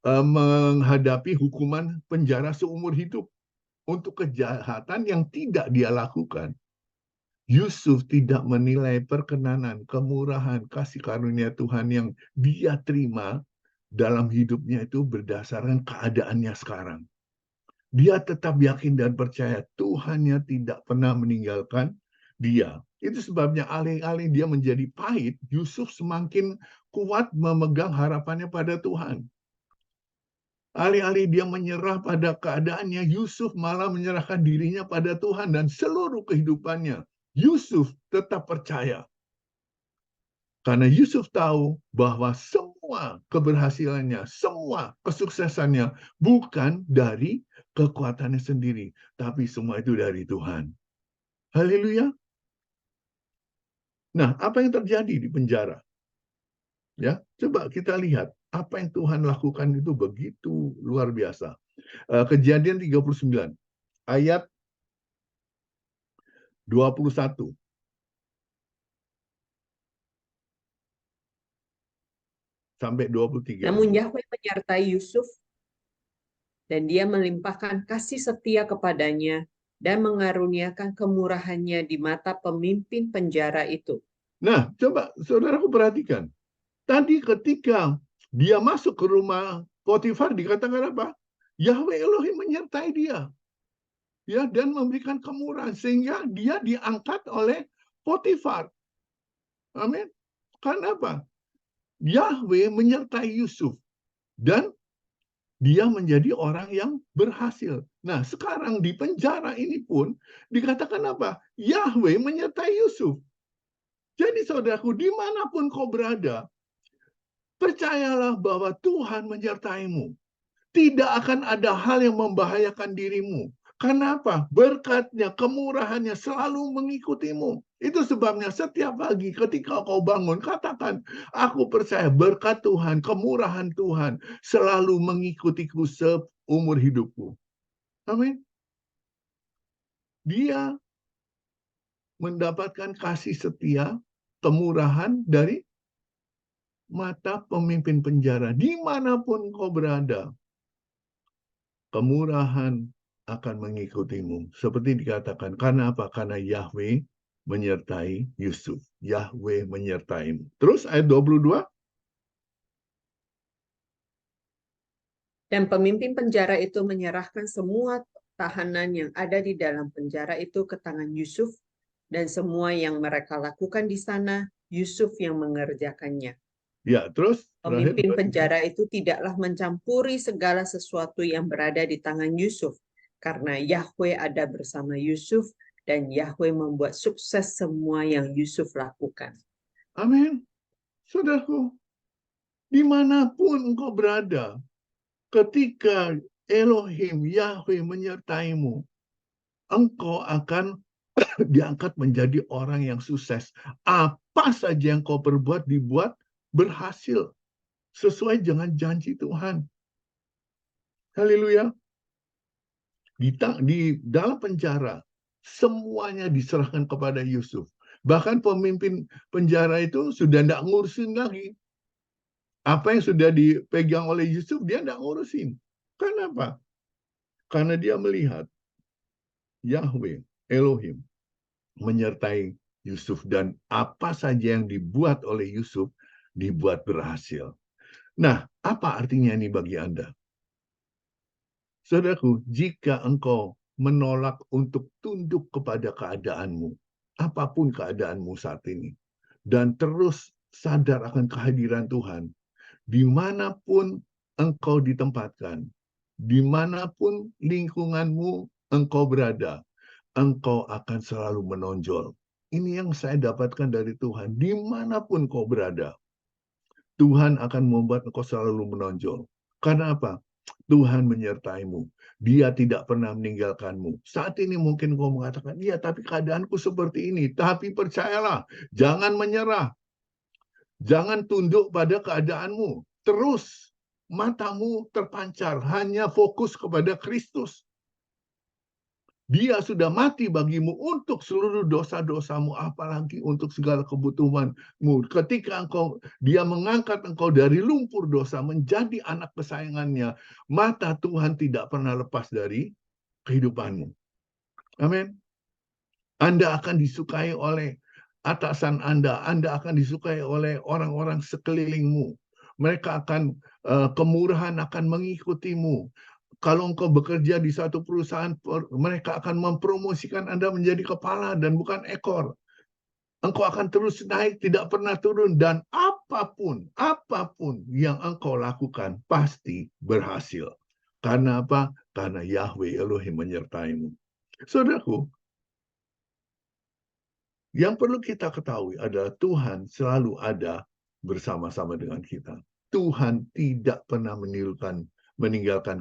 menghadapi hukuman penjara seumur hidup untuk kejahatan yang tidak dia lakukan. Yusuf tidak menilai perkenanan, kemurahan, kasih karunia Tuhan yang dia terima dalam hidupnya itu berdasarkan keadaannya sekarang. Dia tetap yakin dan percaya Tuhannya tidak pernah meninggalkan dia. Itu sebabnya alih-alih dia menjadi pahit, Yusuf semakin kuat memegang harapannya pada Tuhan. Alih-alih dia menyerah pada keadaannya, Yusuf malah menyerahkan dirinya pada Tuhan dan seluruh kehidupannya. Yusuf tetap percaya. Karena Yusuf tahu bahwa semua keberhasilannya, semua kesuksesannya bukan dari kekuatannya sendiri, tapi semua itu dari Tuhan. Haleluya. Nah, apa yang terjadi di penjara? Ya, coba kita lihat apa yang Tuhan lakukan itu begitu luar biasa. Kejadian 39 ayat 21 sampai 23. Namun Yahweh menyertai Yusuf dan dia melimpahkan kasih setia kepadanya dan mengaruniakan kemurahannya di mata pemimpin penjara itu. Nah, coba saudaraku perhatikan. Tadi ketika dia masuk ke rumah Potifar dikatakan apa? Yahweh Elohim menyertai dia. Ya, dan memberikan kemurahan sehingga dia diangkat oleh Potifar. Amin. Karena apa? Yahweh menyertai Yusuf dan dia menjadi orang yang berhasil. Nah, sekarang di penjara ini pun dikatakan apa? Yahweh menyertai Yusuf. Jadi saudaraku, dimanapun kau berada, percayalah bahwa Tuhan menyertaimu. Tidak akan ada hal yang membahayakan dirimu. Kenapa? Berkatnya, kemurahannya selalu mengikutimu. Itu sebabnya setiap pagi ketika kau bangun, katakan, aku percaya berkat Tuhan, kemurahan Tuhan selalu mengikutiku seumur hidupku. Amin. Dia mendapatkan kasih setia, kemurahan dari mata pemimpin penjara. Dimanapun kau berada, kemurahan akan mengikutimu. Seperti dikatakan, karena apa? Karena Yahweh menyertai Yusuf. Yahweh menyertaimu. Terus ayat 22. Dan pemimpin penjara itu menyerahkan semua tahanan yang ada di dalam penjara itu ke tangan Yusuf, dan semua yang mereka lakukan di sana, Yusuf yang mengerjakannya. Ya, terus Pemimpin penjara itu tidaklah mencampuri segala sesuatu yang berada di tangan Yusuf, karena Yahweh ada bersama Yusuf, dan Yahweh membuat sukses semua yang Yusuf lakukan. Amin. Saudaraku, dimanapun engkau berada, ketika Elohim, Yahweh menyertaimu, engkau akan diangkat menjadi orang yang sukses. Apa saja yang kau perbuat dibuat berhasil sesuai dengan janji Tuhan. Haleluya. Di dalam penjara, semuanya diserahkan kepada Yusuf. Bahkan pemimpin penjara itu sudah tidak ngurusin lagi. Apa yang sudah dipegang oleh Yusuf, dia tidak ngurusin. Kenapa? Karena dia melihat Yahweh, Elohim, menyertai Yusuf. Dan apa saja yang dibuat oleh Yusuf, dibuat berhasil. Nah, apa artinya ini bagi Anda? Saudaraku, jika engkau menolak untuk tunduk kepada keadaanmu, apapun keadaanmu saat ini, dan terus sadar akan kehadiran Tuhan, dimanapun engkau ditempatkan, dimanapun lingkunganmu engkau berada, engkau akan selalu menonjol. Ini yang saya dapatkan dari Tuhan, dimanapun kau berada, Tuhan akan membuat engkau selalu menonjol. Karena apa? Tuhan menyertaimu. Dia tidak pernah meninggalkanmu. Saat ini mungkin kau mengatakan, iya tapi keadaanku seperti ini. Tapi percayalah, jangan menyerah. Jangan tunduk pada keadaanmu. Terus matamu terpancar, hanya fokus kepada Kristus. Dia sudah mati bagimu untuk seluruh dosa-dosamu, apalagi untuk segala kebutuhanmu. Ketika dia mengangkat engkau dari lumpur dosa menjadi anak kesayangannya, mata Tuhan tidak pernah lepas dari kehidupanmu. Amin. Anda akan disukai oleh atasan Anda akan disukai oleh orang-orang sekelilingmu. Mereka akan kemurahan akan mengikutimu. Kalau engkau bekerja di satu perusahaan, mereka akan mempromosikan Anda menjadi kepala dan bukan ekor. Engkau akan terus naik, tidak pernah turun. Dan apapun yang engkau lakukan, pasti berhasil. Karena apa? Karena Yahweh Elohim menyertaimu. Saudaraku, yang perlu kita ketahui adalah Tuhan selalu ada bersama-sama dengan kita. Tuhan tidak pernah meninggalkan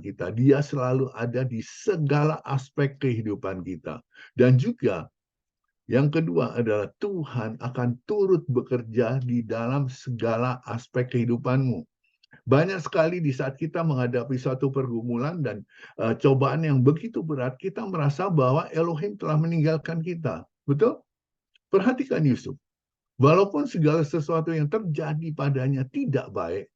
kita. Dia selalu ada di segala aspek kehidupan kita. Dan juga yang kedua adalah Tuhan akan turut bekerja di dalam segala aspek kehidupanmu. Banyak sekali di saat kita menghadapi suatu pergumulan dan cobaan yang begitu berat, kita merasa bahwa Elohim telah meninggalkan kita. Betul? Perhatikan Yusuf. Walaupun segala sesuatu yang terjadi padanya tidak baik,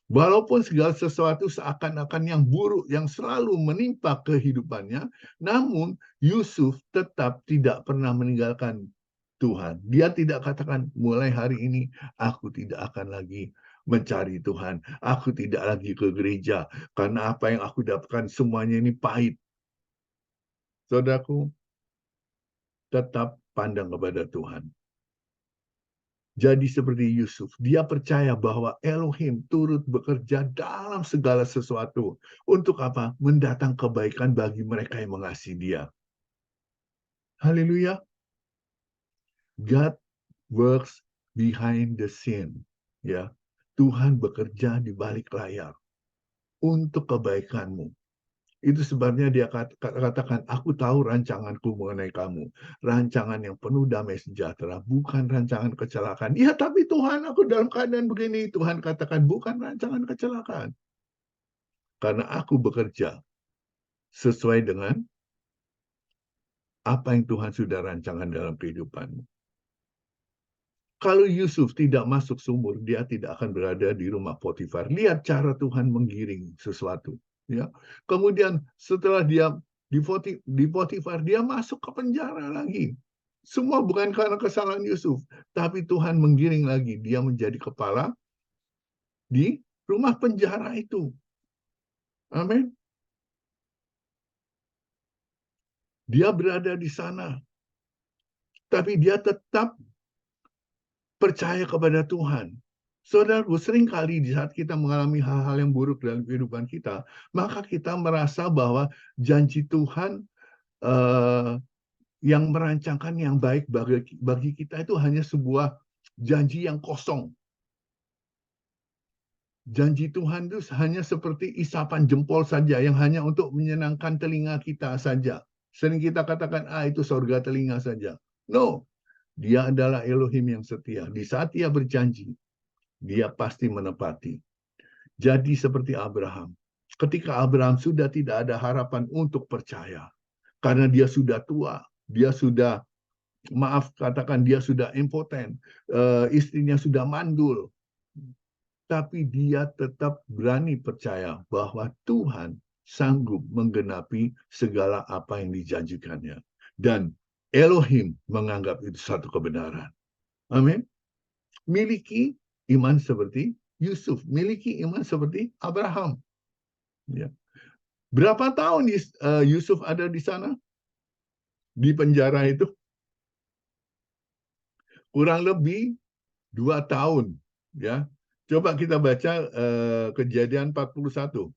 walaupun segala sesuatu seakan-akan yang buruk yang selalu menimpa kehidupannya, namun Yusuf tetap tidak pernah meninggalkan Tuhan. Dia tidak katakan, mulai hari ini aku tidak akan lagi mencari Tuhan. Aku tidak lagi ke gereja, karena apa yang aku dapatkan semuanya ini pahit. Saudaraku, tetap pandang kepada Tuhan. jadi seperti Yusuf. Dia percaya bahwa Elohim turut bekerja dalam segala sesuatu. Untuk apa? Mendatang kebaikan bagi mereka yang mengasihi dia. Haleluya. God works behind the scene. Ya, Tuhan bekerja di balik layar untuk kebaikanmu. Itu sebabnya dia katakan, aku tahu rancanganku mengenai kamu. Rancangan yang penuh damai sejahtera, bukan rancangan kecelakaan. Ya, tapi Tuhan, aku dalam keadaan begini. Tuhan katakan, bukan rancangan kecelakaan. Karena aku bekerja sesuai dengan apa yang Tuhan sudah rancangan dalam kehidupanmu. Kalau Yusuf tidak masuk sumur, dia tidak akan berada di rumah Potifar. Lihat cara Tuhan menggiring sesuatu. Ya, kemudian setelah dia di Potifar, dia masuk ke penjara lagi. Semua bukan karena kesalahan Yusuf, tapi Tuhan menggiring lagi. Dia menjadi kepala di rumah penjara itu. Amin. Dia berada di sana, tapi dia tetap percaya kepada Tuhan. Saudaraku, seringkali di saat kita mengalami hal-hal yang buruk dalam kehidupan kita, maka kita merasa bahwa janji Tuhan yang merancangkan yang baik bagi kita itu hanya sebuah janji yang kosong. Janji Tuhan itu hanya seperti isapan jempol saja, yang hanya untuk menyenangkan telinga kita saja. Sering kita katakan, itu surga telinga saja. No, dia adalah Elohim yang setia. Di saat dia berjanji, dia pasti menepati. Jadi seperti Abraham. Ketika Abraham sudah tidak ada harapan untuk percaya. Karena dia sudah tua. Dia sudah, dia sudah impoten. Istrinya sudah mandul. Tapi dia tetap berani percaya bahwa Tuhan sanggup menggenapi segala apa yang dijanjikannya. Dan Elohim menganggap itu satu kebenaran. Amin. Miliki iman seperti Yusuf, miliki iman seperti Abraham. Ya. Berapa tahun Yusuf ada di sana? Di penjara itu? Kurang lebih 2 tahun. Ya. Coba kita baca Kejadian 41.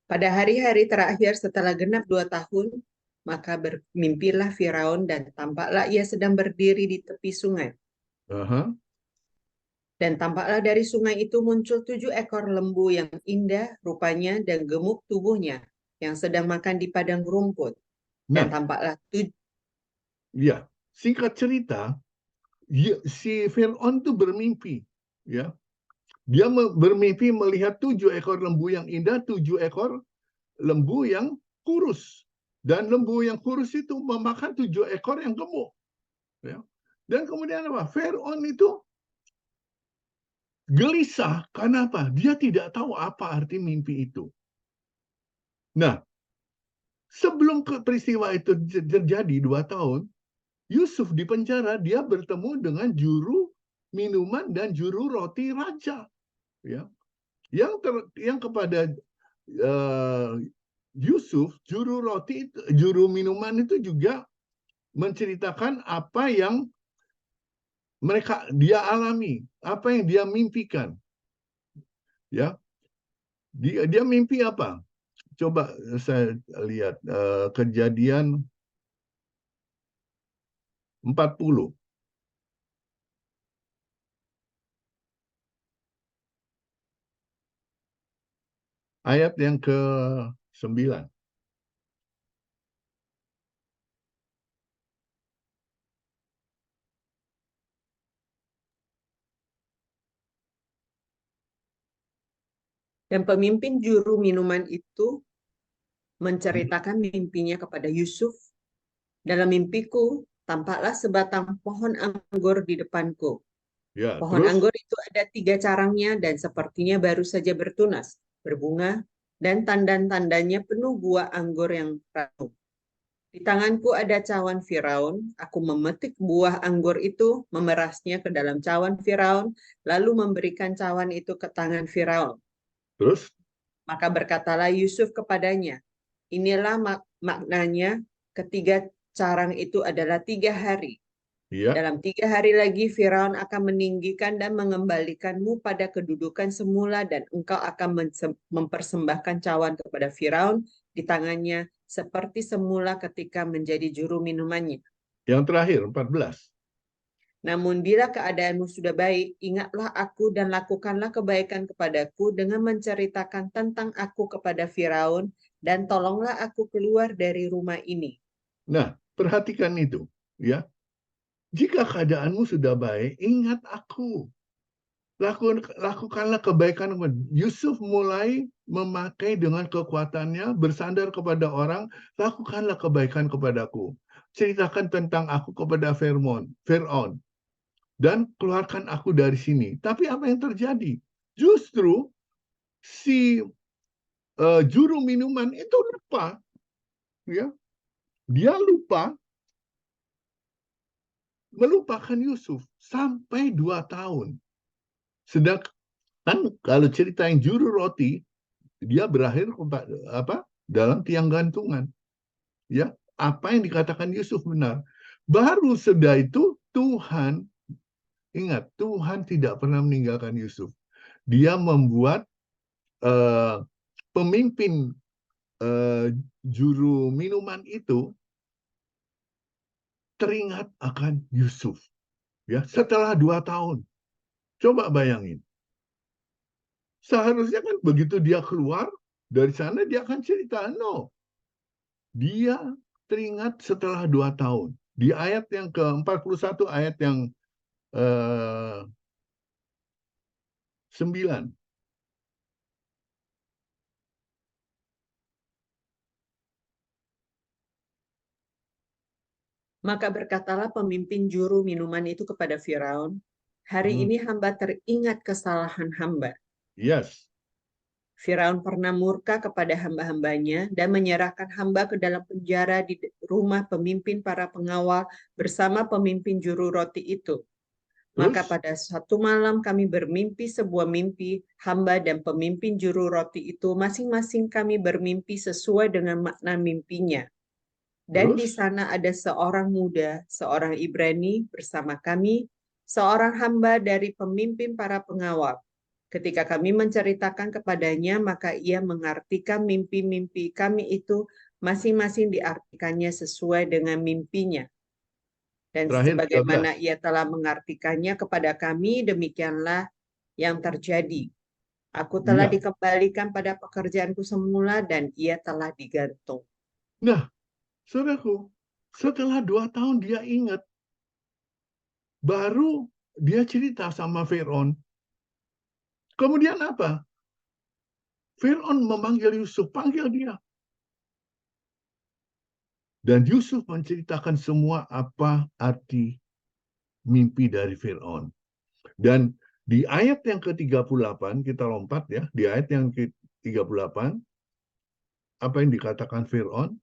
Pada hari-hari terakhir setelah genap 2 tahun, maka bermimpilah Firaun dan tampaklah ia sedang berdiri di tepi sungai. Dan tampaklah dari sungai itu muncul 7 ekor lembu yang indah rupanya dan gemuk tubuhnya, yang sedang makan di padang rumput. Dan tampaklah ya, singkat cerita, si Firaun itu bermimpi. Ya. Dia bermimpi melihat 7 ekor lembu yang indah, 7 ekor lembu yang kurus. Dan lembu yang kurus itu memakan 7 ekor yang gemuk. Ya. Dan kemudian apa? Firaun itu gelisah. Karena apa? Dia tidak tahu apa arti mimpi itu. Nah, sebelum peristiwa itu terjadi 2 tahun, Yusuf di penjara, dia bertemu dengan juru minuman dan juru roti raja. Ya. Yang kepada Yusuf, juru minuman itu juga menceritakan apa yang dia alami, apa yang dia mimpikan. Ya. Dia mimpi apa? Coba saya lihat Kejadian 40. Ayat yang ke-9. Dan pemimpin juru minuman itu menceritakan mimpinya kepada Yusuf. Dalam mimpiku, tampaklah sebatang pohon anggur di depanku. Ya, pohon anggur itu ada 3 carangnya dan sepertinya baru saja bertunas, berbunga, dan tanda-tandanya penuh buah anggur yang ranum. Di tanganku ada cawan Firaun, aku memetik buah anggur itu, memerasnya ke dalam cawan Firaun, lalu memberikan cawan itu ke tangan Firaun. Terus? Maka berkatalah Yusuf kepadanya, inilah maknanya ketiga carang itu adalah 3 hari. Ya, Dalam 3 hari lagi Firaun akan meninggikan dan mengembalikanmu pada kedudukan semula dan engkau akan mempersembahkan cawan kepada Firaun di tangannya seperti semula ketika menjadi juru minumannya. yang terakhir 14. Namun bila keadaanmu sudah baik, ingatlah aku dan lakukanlah kebaikan kepadaku dengan menceritakan tentang aku kepada Firaun dan tolonglah aku keluar dari rumah ini. Nah, perhatikan itu, ya. Jika keadaanmu sudah baik, ingat aku. Lakukanlah kebaikan. Yusuf mulai memakai dengan kekuatannya, bersandar kepada orang, lakukanlah kebaikan kepadaku. Ceritakan tentang aku kepada Firaun, dan keluarkan aku dari sini. Tapi apa yang terjadi? Justru si juru minuman itu lupa, ya. Dia melupakan Yusuf sampai 2 tahun. Sedangkan kalau cerita yang juru roti, dia berakhir dalam tiang gantungan. Ya, apa yang dikatakan Yusuf benar. Baru setelah itu Tuhan, ingat, Tuhan tidak pernah meninggalkan Yusuf. Dia membuat pemimpin juru minuman itu teringat akan Yusuf. Ya, setelah 2 tahun. Coba bayangin. Seharusnya kan begitu dia keluar dari sana dia akan cerita. No. Dia teringat setelah 2 tahun. Di ayat yang ke-41, ayat yang 9. Maka berkatalah pemimpin juru minuman itu kepada Firaun, hari ini hamba teringat kesalahan hamba. Yes. Firaun pernah murka kepada hamba-hambanya dan menyerahkan hamba ke dalam penjara di rumah pemimpin para pengawal bersama pemimpin juru roti itu. Maka pada suatu malam kami bermimpi sebuah mimpi, hamba dan pemimpin juru roti itu masing-masing kami bermimpi sesuai dengan makna mimpinya. Dan di sana ada seorang muda, seorang Ibrani bersama kami, seorang hamba dari pemimpin para pengawal. Ketika kami menceritakan kepadanya, maka ia mengartikan mimpi-mimpi kami itu masing-masing diartikannya sesuai dengan mimpinya. Dan sebagaimana ia telah mengartikannya kepada kami, demikianlah yang terjadi. Aku telah dikembalikan pada pekerjaanku semula dan ia telah digantung. Nah, saudaraku, setelah 2 tahun dia ingat. Baru dia cerita sama Firaun. Kemudian apa? Firaun memanggil Yusuf, panggil dia. Dan Yusuf menceritakan semua apa arti mimpi dari Firaun. Dan di ayat yang ke-38, kita lompat ya, di ayat yang ke-38, apa yang dikatakan Firaun?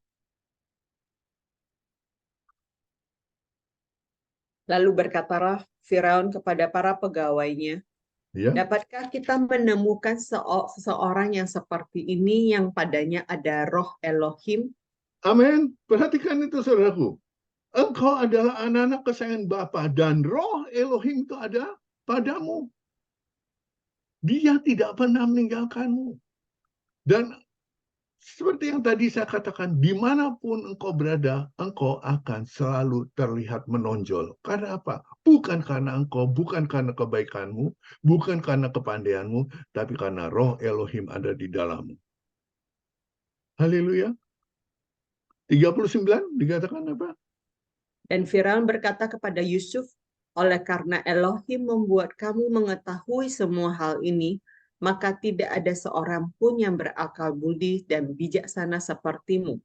Lalu berkatalah Firaun kepada para pegawainya, dapatkah kita menemukan seseorang yang seperti ini yang padanya ada roh Elohim? Amin. Perhatikan itu, saudaraku. Engkau adalah anak-anak kesayangan Bapa dan roh Elohim itu ada padamu. Dia tidak pernah meninggalkanmu. Dan seperti yang tadi saya katakan, dimanapun engkau berada, engkau akan selalu terlihat menonjol. Karena apa? Bukan karena engkau, bukan karena kebaikanmu, bukan karena kepandaianmu, tapi karena roh Elohim ada di dalammu. Haleluya. 39 dikatakan apa? Dan Firaun berkata kepada Yusuf, oleh karena Elohim membuat kamu mengetahui semua hal ini, maka tidak ada seorang pun yang berakal budi dan bijaksana sepertimu.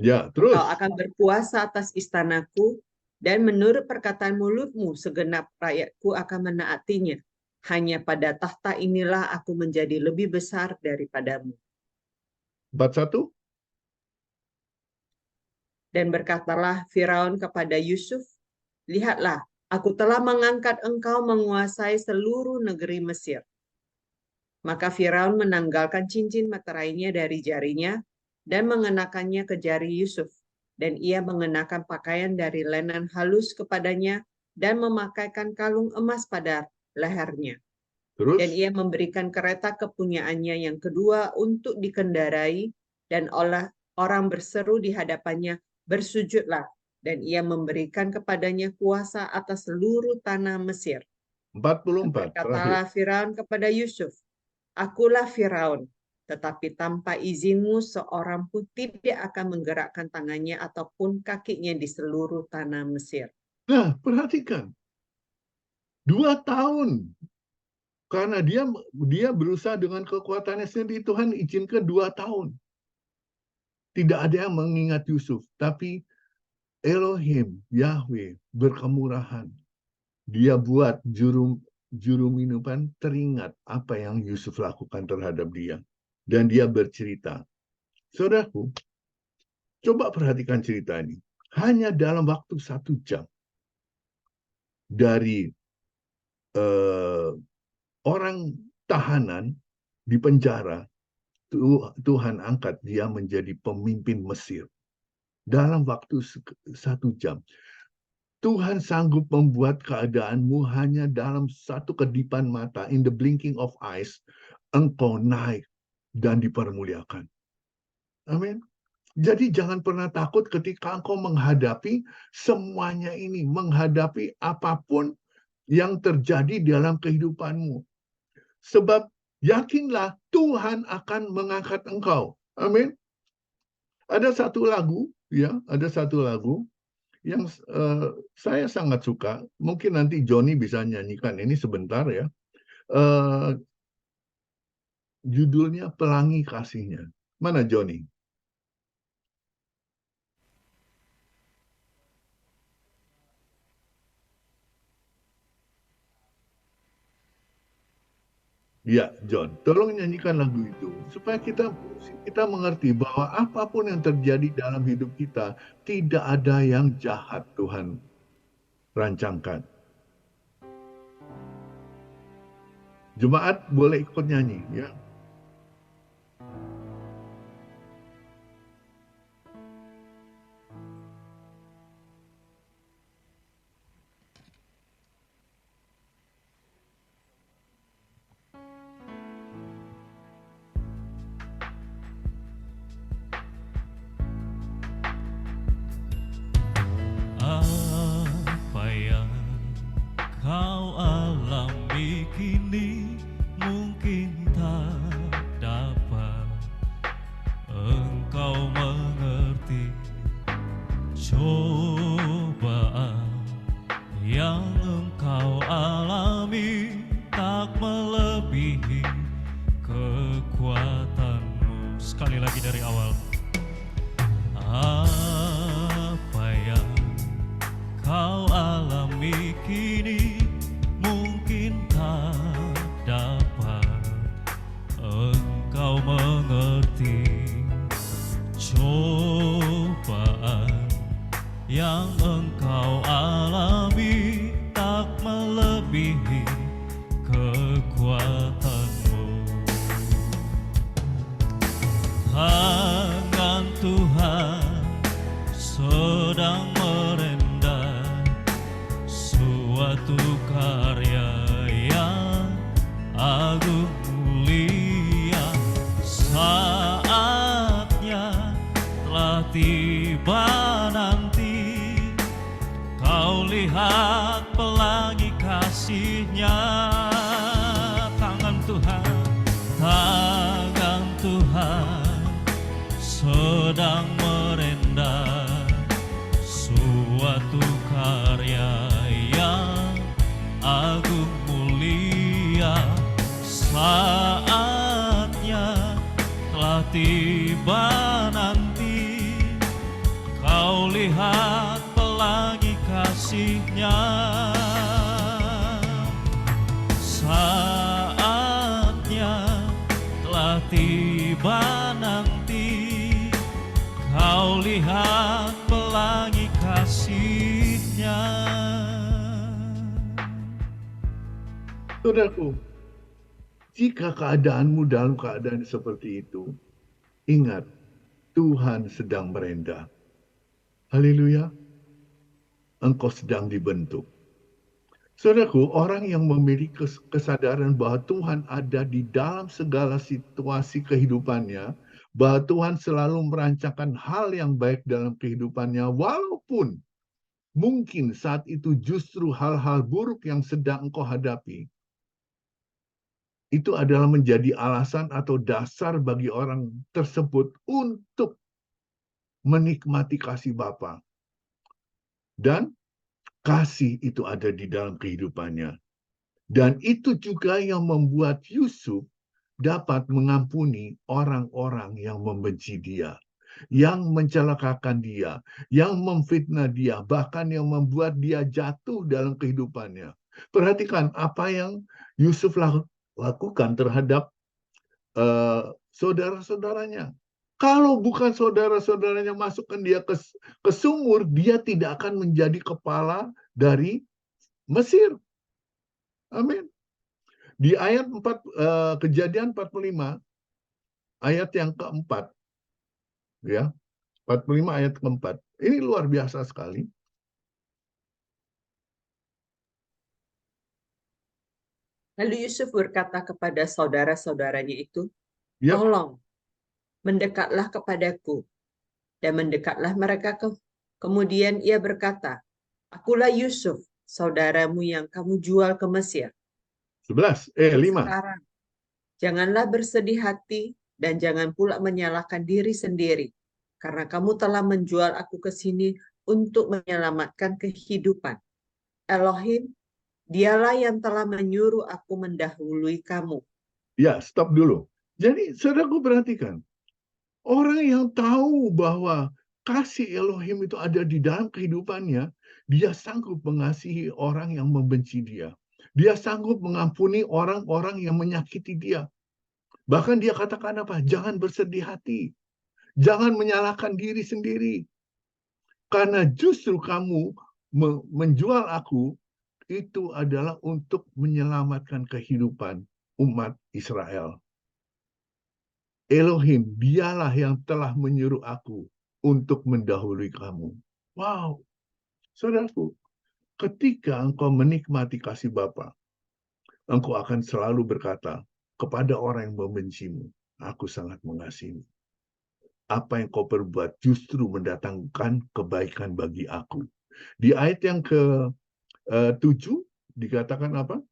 Ya, terus. Kau akan berkuasa atas istanaku, dan menurut perkataan mulutmu, segenap rakyatku akan menaatinya. Hanya pada tahta inilah aku menjadi lebih besar daripadamu. 41. Dan berkatalah Firaun kepada Yusuf, lihatlah, aku telah mengangkat engkau menguasai seluruh negeri Mesir. Maka Firaun menanggalkan cincin materainya dari jarinya dan mengenakannya ke jari Yusuf. Dan ia mengenakan pakaian dari lenan halus kepadanya dan memakaikan kalung emas pada lehernya. Terus? Dan ia memberikan kereta kepunyaannya yang kedua untuk dikendarai, dan orang berseru di hadapannya, bersujudlah. Dan ia memberikan kepadanya kuasa atas seluruh tanah Mesir. 44 terakhir. Berkatalah Firaun kepada Yusuf, "Akulah Firaun, tetapi tanpa izinmu seorang pun tidak akan menggerakkan tangannya ataupun kakinya di seluruh tanah Mesir." Nah, perhatikan. 2 tahun. Karena dia berusaha dengan kekuatannya sendiri, Tuhan izinkan 2 tahun. Tidak ada yang mengingat Yusuf, tapi Elohim, Yahweh, berkemurahan. Dia buat juru minuman teringat apa yang Yusuf lakukan terhadap dia. Dan dia bercerita. Saudaraku, coba perhatikan cerita ini. Hanya dalam waktu 1 jam. Dari orang tahanan di penjara, Tuhan angkat dia menjadi pemimpin Mesir. Dalam waktu 1 jam. Tuhan sanggup membuat keadaanmu hanya dalam satu kedipan mata, in the blinking of eyes, engkau naik dan dipermuliakan. Amin. Jadi jangan pernah takut ketika engkau menghadapi semuanya ini, menghadapi apapun yang terjadi dalam kehidupanmu. Sebab yakinlah Tuhan akan mengangkat engkau. Amin. Ada satu lagu yang saya sangat suka. Mungkin nanti Johnny bisa nyanyikan ini sebentar ya. Judulnya Pelangi Kasihnya. Mana Johnny? Ya, John, tolong nyanyikan lagu itu supaya kita mengerti bahwa apapun yang terjadi dalam hidup kita, tidak ada yang jahat Tuhan rancangkan. Jemaat boleh ikut nyanyi, ya. Apa yang kau alami kini mungkin tak dapat engkau mengerti. Cobaan yang engkau alami tak melebihi kekuatanmu. Sekali lagi dari awal. Apa yang kau alami kini mungkin tak dapat engkau mengerti. Cobaan yang engkau alami tak melebihi kekuatanmu. Tangan Tuhan sedang merendam suatu karya yang agung mulia. Saatnya telah tiba nanti, kau lihat pelangi kasih-Nya. Tangan Tuhan sedang merendam suatu karya yang agung mulia. Saatnya telah tiba nanti, kau lihat pelangi kasih-Nya. Saatnya telah tiba nanti, kau lihat pelangi kasih-Nya. Saudaraku, Jika keadaanmu dalam keadaan seperti itu, ingat, Tuhan sedang merendah. Haleluya. Engkau sedang dibentuk. Saudaraku, orang yang memiliki kesadaran bahwa Tuhan ada di dalam segala situasi kehidupannya, bahwa Tuhan selalu merancangkan hal yang baik dalam kehidupannya, walaupun mungkin saat itu justru hal-hal buruk yang sedang engkau hadapi, itu adalah menjadi alasan atau dasar bagi orang tersebut untuk menikmati kasih Bapa. Dan kasih itu ada di dalam kehidupannya. Dan itu juga yang membuat Yusuf dapat mengampuni orang-orang yang membenci dia, yang mencelakakan dia, yang memfitnah dia, bahkan yang membuat dia jatuh dalam kehidupannya. Perhatikan apa yang Yusuf lakukan terhadap saudara-saudaranya. Kalau bukan saudara-saudaranya masukkan dia ke sumur, dia tidak akan menjadi kepala dari Mesir. Amin. Di ayat 4, Kejadian 45, ayat yang keempat, ya, 45 ayat keempat. Ini luar biasa sekali. Lalu Yusuf berkata kepada saudara-saudaranya itu, Ya, tolong, mendekatlah kepadaku. Dan mendekatlah mereka kemudian ia berkata, akulah Yusuf, saudaramu yang kamu jual ke Mesir. 5. Sekarang, janganlah bersedih hati dan jangan pula menyalahkan diri sendiri, karena kamu telah menjual aku ke sini untuk menyelamatkan kehidupan. Elohim, dialah yang telah menyuruh aku mendahului kamu. Ya, stop dulu. Jadi, saudaraku perhatikan. Orang yang tahu bahwa kasih Elohim itu ada di dalam kehidupannya, dia sanggup mengasihi orang yang membenci dia. Dia sanggup mengampuni orang-orang yang menyakiti dia. Bahkan dia katakan apa? Jangan bersedih hati. Jangan menyalahkan diri sendiri. Karena justru kamu menjual aku, itu adalah untuk menyelamatkan kehidupan umat Israel. Elohim, dialah yang telah menyuruh aku untuk mendahului kamu. Wow, saudaraku, ketika engkau menikmati kasih Bapa, engkau akan selalu berkata kepada orang yang membencimu, aku sangat mengasihimu. Apa yang kau perbuat justru mendatangkan kebaikan bagi aku. Di ayat yang ke-7 dikatakan apa?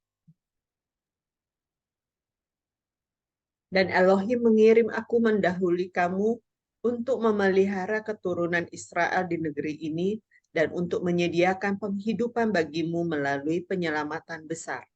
Dan Elohim mengirim aku mendahului kamu untuk memelihara keturunan Israel di negeri ini dan untuk menyediakan penghidupan bagimu melalui penyelamatan besar.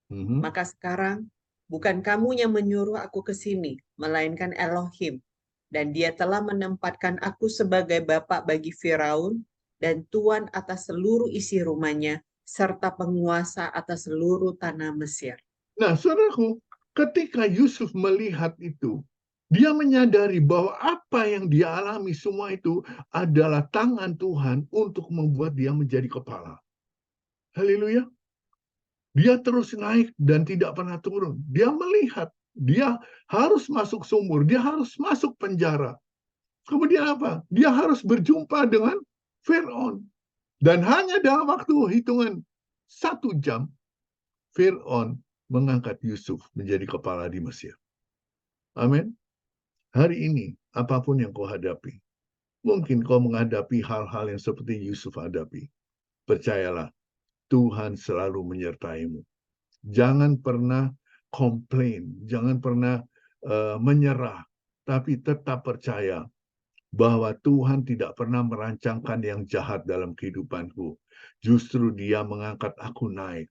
Maka sekarang, bukan kamu yang menyuruh aku ke sini, melainkan Elohim. Dan dia telah menempatkan aku sebagai bapak bagi Firaun dan tuan atas seluruh isi rumahnya, serta penguasa atas seluruh tanah Mesir. Nah, saudaraku, ketika Yusuf melihat itu, dia menyadari bahwa apa yang dia alami semua itu adalah tangan Tuhan untuk membuat dia menjadi kepala. Haleluya. Dia terus naik dan tidak pernah turun. Dia melihat, dia harus masuk sumur, dia harus masuk penjara. Kemudian apa? Dia harus berjumpa dengan Firaun. Dan hanya dalam waktu hitungan 1 jam, Firaun mengangkat Yusuf menjadi kepala di Mesir. Amin. Hari ini, apapun yang kau hadapi, mungkin kau menghadapi hal-hal yang seperti Yusuf hadapi. Percayalah, Tuhan selalu menyertaimu. Jangan pernah komplain, jangan pernah menyerah, tapi tetap percaya bahwa Tuhan tidak pernah merancangkan yang jahat dalam kehidupanku. Justru Dia mengangkat aku naik.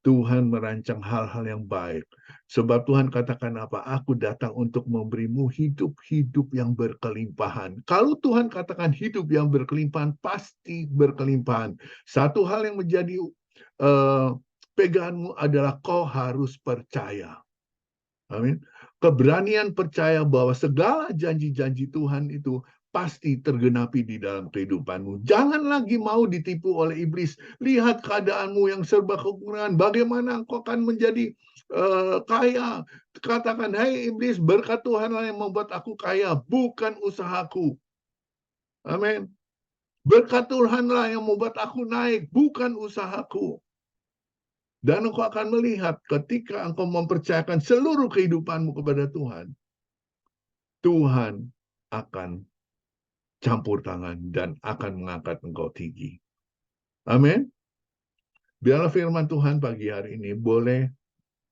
Tuhan merancang hal-hal yang baik. Sebab Tuhan katakan apa? Aku datang untuk memberimu hidup-hidup yang berkelimpahan. Kalau Tuhan katakan hidup yang berkelimpahan, pasti berkelimpahan. Satu hal yang menjadi peganganmu adalah kau harus percaya. Amin. Keberanian percaya bahwa segala janji-janji Tuhan itu pasti tergenapi di dalam kehidupanmu. Jangan lagi mau ditipu oleh iblis. Lihat keadaanmu yang serba kekurangan. Bagaimana engkau akan menjadi kaya. Katakan, hai iblis, berkat Tuhanlah yang membuat aku kaya, bukan usahaku. Amin. Berkat Tuhanlah yang membuat aku naik, bukan usahaku. Dan engkau akan melihat ketika engkau mempercayakan seluruh kehidupanmu kepada Tuhan, Tuhan akan campur tangan dan akan mengangkat engkau tinggi. Amin. Biarlah firman Tuhan pagi hari ini boleh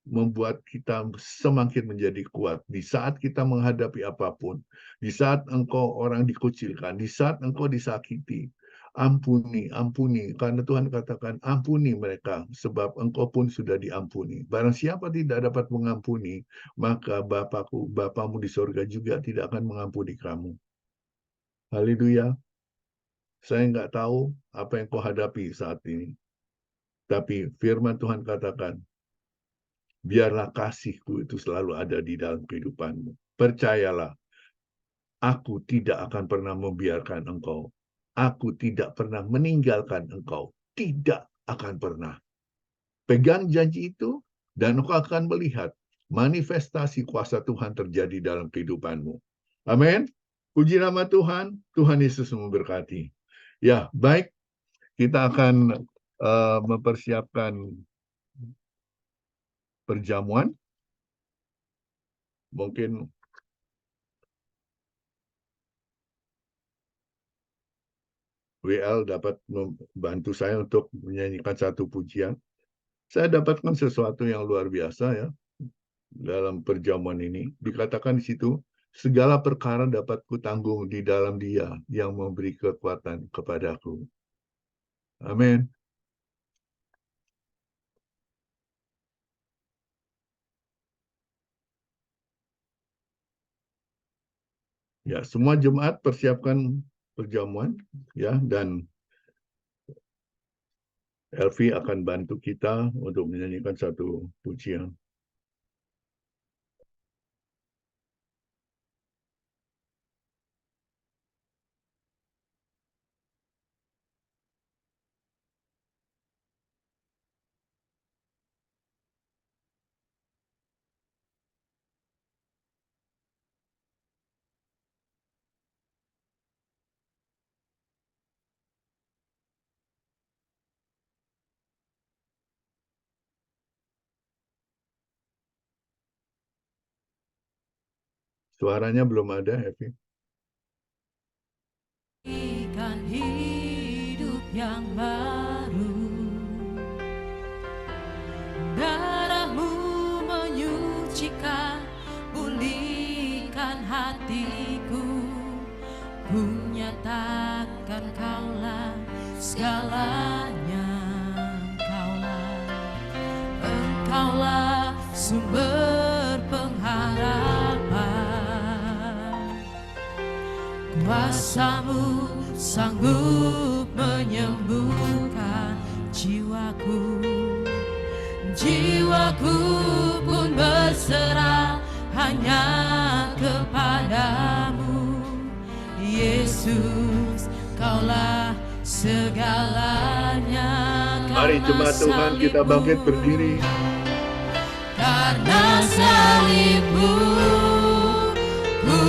membuat kita semakin menjadi kuat di saat kita menghadapi apapun, di saat engkau orang dikucilkan, di saat engkau disakiti. Ampuni, ampuni, karena Tuhan katakan ampuni mereka, sebab engkau pun sudah diampuni. Barang siapa tidak dapat mengampuni, maka Bapamu di sorga juga tidak akan mengampuni kamu. Haleluya. Saya nggak tahu apa yang kau hadapi saat ini. Tapi firman Tuhan katakan, biarlah kasihku itu selalu ada di dalam kehidupanmu. Percayalah, aku tidak akan pernah membiarkan engkau. Aku tidak pernah meninggalkan engkau. Tidak akan pernah. Pegang janji itu, dan engkau akan melihat manifestasi kuasa Tuhan terjadi dalam kehidupanmu. Amin. Puji nama Tuhan, Tuhan Yesus memberkati. Ya, baik, kita akan mempersiapkan perjamuan. Mungkin WL dapat membantu saya untuk menyanyikan satu pujian. Saya dapatkan sesuatu yang luar biasa ya dalam perjamuan ini. Dikatakan di situ, segala perkara dapat kutanggung di dalam Dia yang memberi kekuatan kepadaku. Amin. Ya, semua jemaat persiapkan perjamuan ya, dan Elvi akan bantu kita untuk menyanyikan satu pujian. Suaranya belum ada, Evi. Berikan hidup yang baru, darah-Mu menyucikan, pulihkan hatiku. Ku nyatakan Kaulah segalanya, Engkaulah sumber pengharapan. Kuasa-Mu sanggup menyembuhkan jiwaku. Jiwaku pun berserah hanya kepadamu. Yesus, Kaulah segalanya. Mari jemaat Tuhan kita bangkit berdiri. Karena salib-Mu ku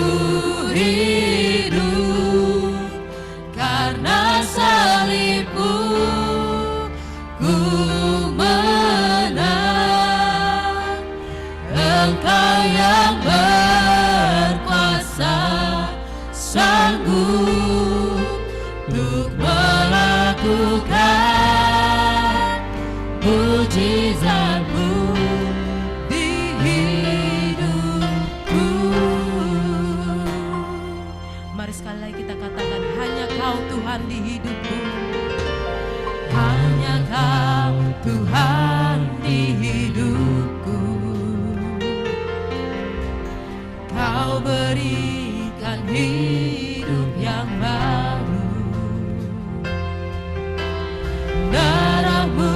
hidup, karena salib-Mu ku menang. Engkau yang berkuasa, sanggup untuk melakukan mujizat-Mu di hidupku. Mari sekali lagi kita katakan, hanya Kau Tuhan di hidupku. Hanya Kau Tuhan di hidupku. Kau berikan hidup yang baru. Darah-Mu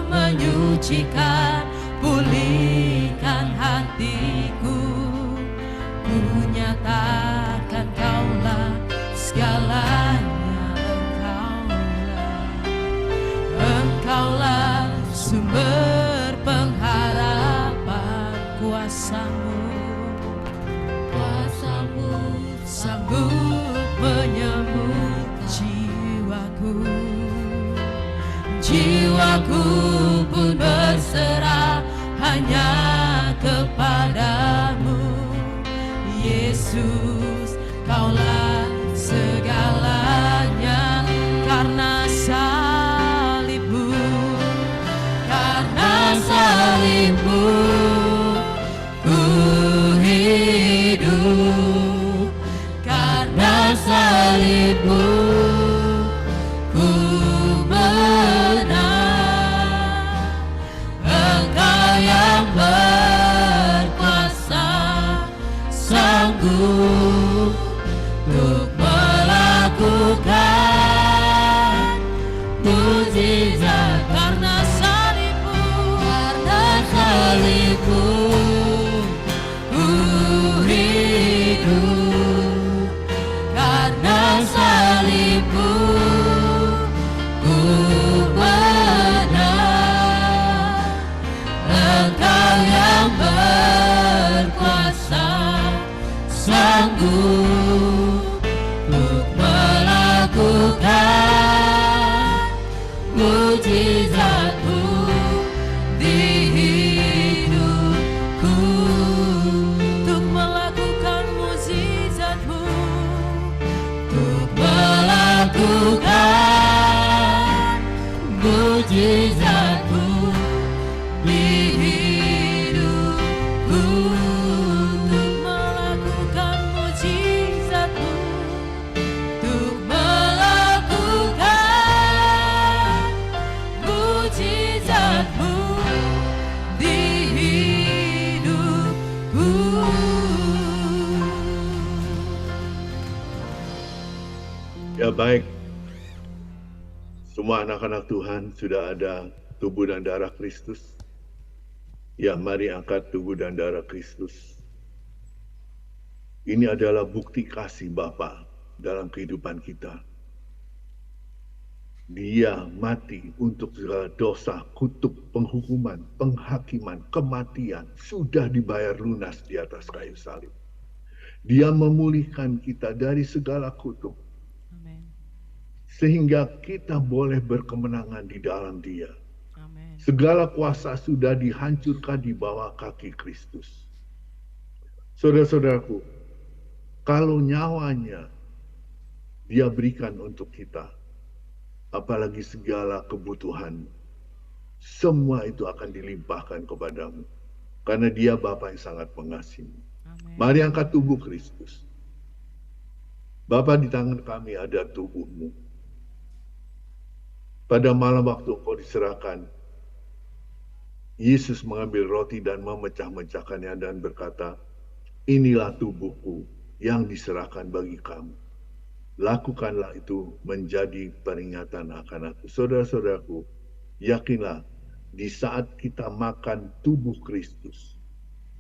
menyucikan, pulihkan hatiku. Ku nyatakan Kaulah kuasamu, kuasamu sanggup menyembuh jiwaku. Jiwaku pun berserah hanya kepadamu, Yesus, Kaulah segalanya. Karena salibmu, karena salibmu, ku hidup. Karena salibmu, ku menang. Engkau yang berkuasa, sanggup untuk melakukan mujizat. Karena salibmu, ku hidup. Karena salibmu, ku menang. Engkau yang berkuasa, sanggup untuk melakukan mujizat-Mu di hidupku. Untuk melakukan mujizat-Mu, untuk melakukan mujizat-Mu di hidupku. Untuk melakukan mujizat-Mu, untuk melakukan mujizat-Mu di hidupku. Ya baik, semua anak-anak Tuhan sudah ada tubuh dan darah Kristus. Ya, mari angkat tubuh dan darah Kristus. Ini adalah bukti kasih Bapa dalam kehidupan kita. Dia mati untuk segala dosa, kutuk, penghukuman, penghakiman, kematian sudah dibayar lunas di atas kayu salib. Dia memulihkan kita dari segala kutuk, Amin. sehingga kita boleh berkemenangan di dalam Dia. Amin. Segala kuasa sudah dihancurkan di bawah kaki Kristus. Saudara-saudaraku, kalau nyawanya Dia berikan untuk kita, apalagi segala kebutuhan, semua itu akan dilimpahkan kepadamu. Karena Dia Bapa yang sangat mengasihi. Amin. Mari angkat tubuh Kristus. Bapa, di tangan kami ada tubuh-Mu. Pada malam waktu Engkau diserahkan, Yesus mengambil roti dan memecah-mecahkannya dan berkata, inilah tubuhku yang diserahkan bagi kamu. Lakukanlah itu menjadi peringatan akan aku. Saudara-saudaraku, yakinlah di saat kita makan tubuh Kristus,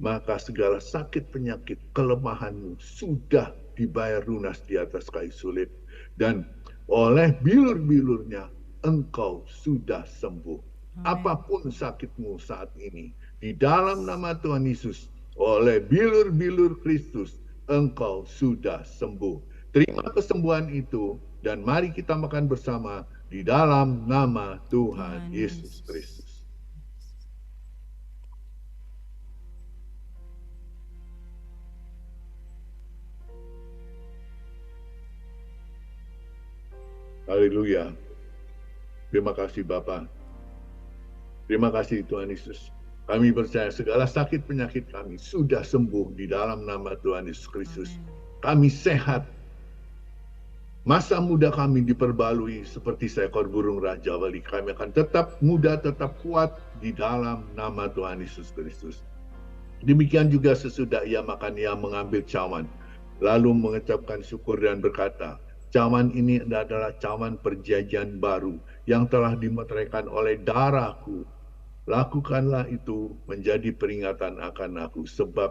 maka segala sakit penyakit kelemahanmu sudah dibayar lunas di atas kayu salib. Dan oleh bilur-bilurnya engkau sudah sembuh. Amin. Apapun sakitmu saat ini, di dalam nama Tuhan Yesus, oleh bilur-bilur Kristus, engkau sudah sembuh. Terima kesembuhan itu dan mari kita makan bersama di dalam nama Tuhan Yesus Kristus. Haleluya. Terima kasih Bapa. Terima kasih Tuhan Yesus. Kami percaya segala sakit penyakit kami sudah sembuh di dalam nama Tuhan Yesus Kristus. Kami sehat. Masa muda kami diperbalui seperti seekor burung raja wali. Kami akan tetap muda, tetap kuat di dalam nama Tuhan Yesus Kristus. Demikian juga sesudah ia makan, ia mengambil cawan, lalu mengucapkan syukur dan berkata, cawan ini adalah cawan perjanjian baru yang telah dimeteraikan oleh darahku. Lakukanlah itu menjadi peringatan akan aku, sebab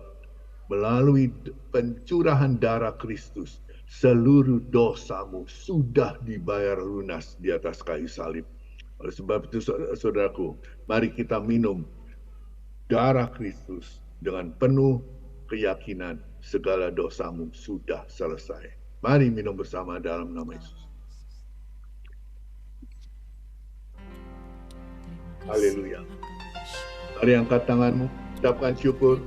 melalui pencurahan darah Kristus, seluruh dosamu sudah dibayar lunas di atas kayu salib. Oleh sebab itu, saudaraku, mari kita minum darah Kristus dengan penuh keyakinan segala dosamu sudah selesai. Mari minum bersama dalam nama Yesus. Haleluya. Mari angkat tanganmu, ucapkan syukur.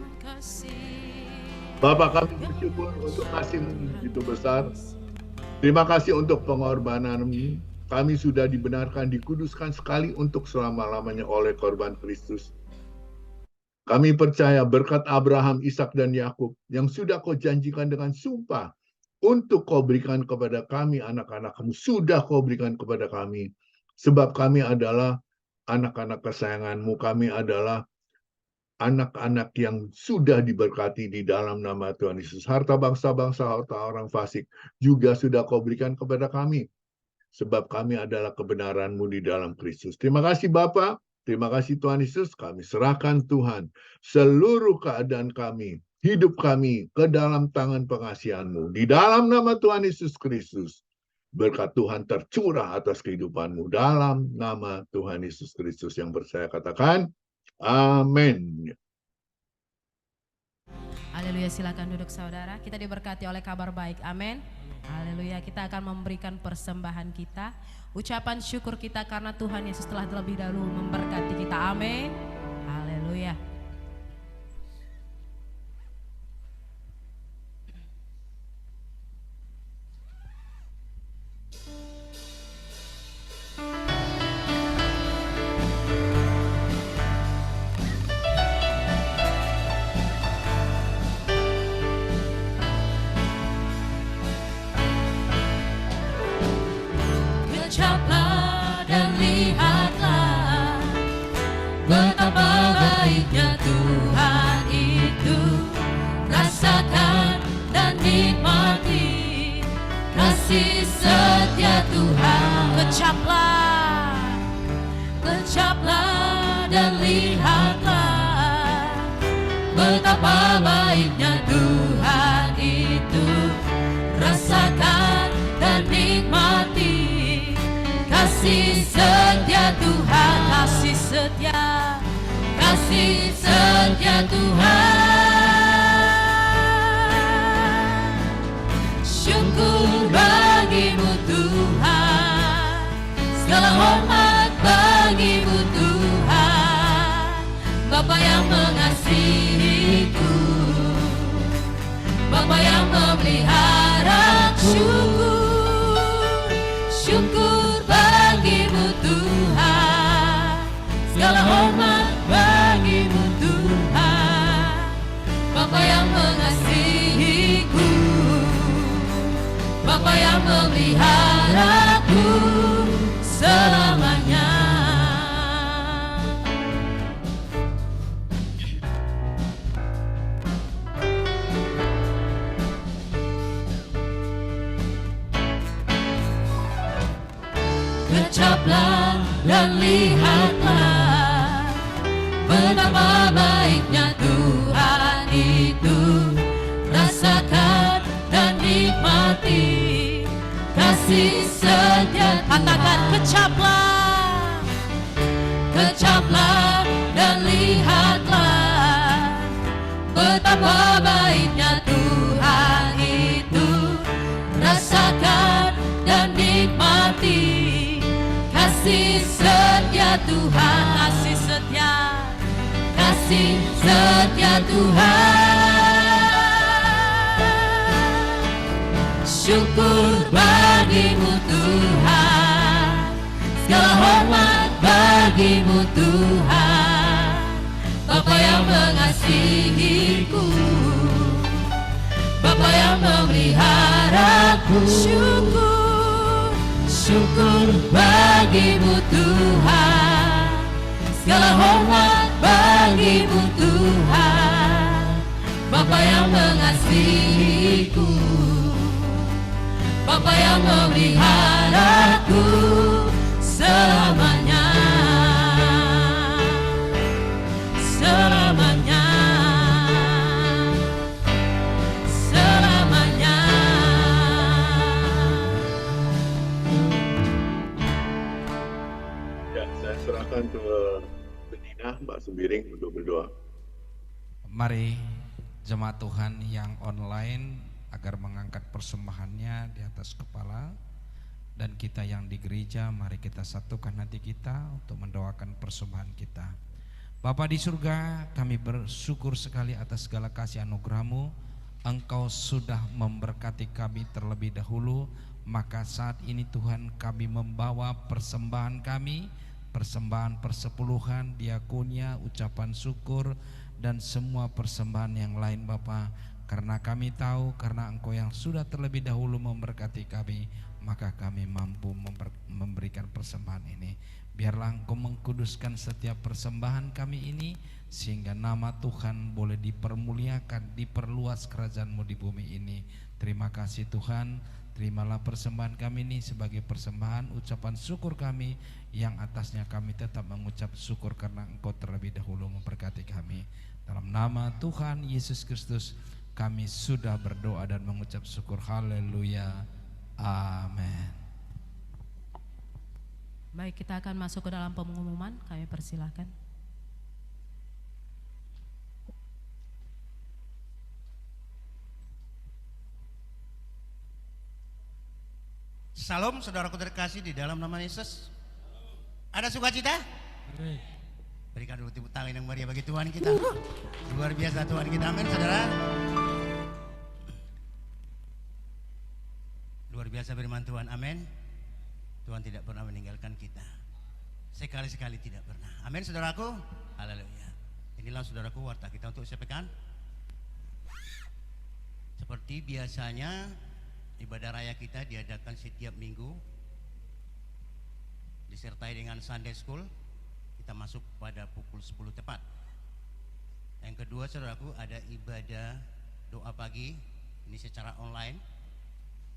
Bapa, kami bersyukur untuk kasih-Mu begitu besar. Terima kasih untuk pengorbanan-Mu. Kami sudah dibenarkan, dikuduskan sekali untuk selama-lamanya oleh korban Kristus. Kami percaya berkat Abraham, Ishak, dan Yakub yang sudah Kau janjikan dengan sumpah untuk Kau berikan kepada kami, anak-anak-Mu, sudah Kau berikan kepada kami. Sebab kami adalah anak-anak kesayangan-Mu, kami adalah anak-anak yang sudah diberkati di dalam nama Tuhan Yesus. Harta bangsa-bangsa, harta orang fasik juga sudah Kau berikan kepada kami. Sebab kami adalah kebenaran-Mu di dalam Kristus. Terima kasih Bapa, terima kasih Tuhan Yesus. Kami serahkan Tuhan seluruh keadaan kami, hidup kami ke dalam tangan pengasihan-Mu. Di dalam nama Tuhan Yesus Kristus. Berkat Tuhan tercurah atas kehidupan-Mu. Dalam nama Tuhan Yesus Kristus yang percaya katakan, amin. Haleluya, silakan duduk saudara. Kita diberkati oleh kabar baik. Amin. Haleluya, kita akan memberikan persembahan kita, ucapan syukur kita karena Tuhan Yesus telah terlebih dahulu memberkati kita. Amin. Haleluya. Ucaplah dan lihatlah betapa baiknya Tuhan itu. Rasakan dan nikmati kasih setia Tuhan. Kecaplah dan lihatlah betapa baiknya Tuhan itu. Rasakan dan nikmati kasih setia Tuhan, kasih setia Tuhan. Syukur bagimu Tuhan, segala hormat bagimu Tuhan. Bapa yang mengasihiku, Bapa yang memeliharaku. Syukur bagimu Tuhan, segala hormat bagimu Tuhan. Bapa yang mengasihiku, Bapa yang memeliharaku selamanya. Ucaplah dan lihatlah betapa baiknya Tuhan itu. Rasakan dan nikmati kasih setia. Katakan kecaplah dan lihatlah betapa baiknya Tuhan itu. Rasakan dan nikmati kasih setia Tuhan, kasih setia Tuhan. Syukur bagimu Tuhan, segala hormat bagimu Tuhan. Bapa yang mengasihiku, Bapa yang memeliharaku. Syukur bagimu Tuhan, segala hormat bagimu Tuhan. Bapa yang mengasihiku, Bapa yang memeliharaku selamanya. Selamanya. Selamanya. Ya, saya serahkan ke Benina, Mbak Sembiring untuk berdoa. Mari jemaat Tuhan yang online agar mengangkat persembahannya di atas kepala, dan kita yang di gereja mari kita satukan hati kita untuk mendoakan persembahan kita. Bapa di surga, kami bersyukur sekali atas segala kasih anugerah-Mu. Engkau sudah memberkati kami terlebih dahulu, maka saat ini Tuhan kami membawa persembahan kami, persembahan persepuluhan, diakonia, ucapan syukur, dan semua persembahan yang lain Bapa. Karena kami tahu, karena Engkau yang sudah terlebih dahulu memberkati kami, maka kami mampu memberikan persembahan ini. Biarlah Engkau mengkuduskan setiap persembahan kami ini, sehingga nama Tuhan boleh dipermuliakan, diperluas kerajaan-Mu di bumi ini. Terima kasih Tuhan. Terimalah persembahan kami ini sebagai persembahan ucapan syukur kami, yang atasnya kami tetap mengucap syukur karena Engkau terlebih dahulu memberkati kami. Dalam nama Tuhan Yesus Kristus kami sudah berdoa dan mengucap syukur. Haleluya. Amin. Baik, kita akan masuk ke dalam pengumuman. Kami persilakan. Salam saudaraku terkasih di dalam nama Yesus. Ada sukacita? Berikan dulu tepuk tangan yang meriah bagi Tuhan kita. Luar biasa Tuhan kita, amin saudara. Luar biasa firman Tuhan, amin. Tuhan tidak pernah meninggalkan kita, sekali-sekali tidak pernah, amin saudaraku. Haleluya. Inilah saudaraku warta kita untuk sepekan. Seperti biasanya ibadah raya kita diadakan setiap minggu, disertai dengan Sunday School. Kita masuk pada pukul 10 tepat. Yang kedua saudaraku, ada ibadah doa pagi, ini secara online,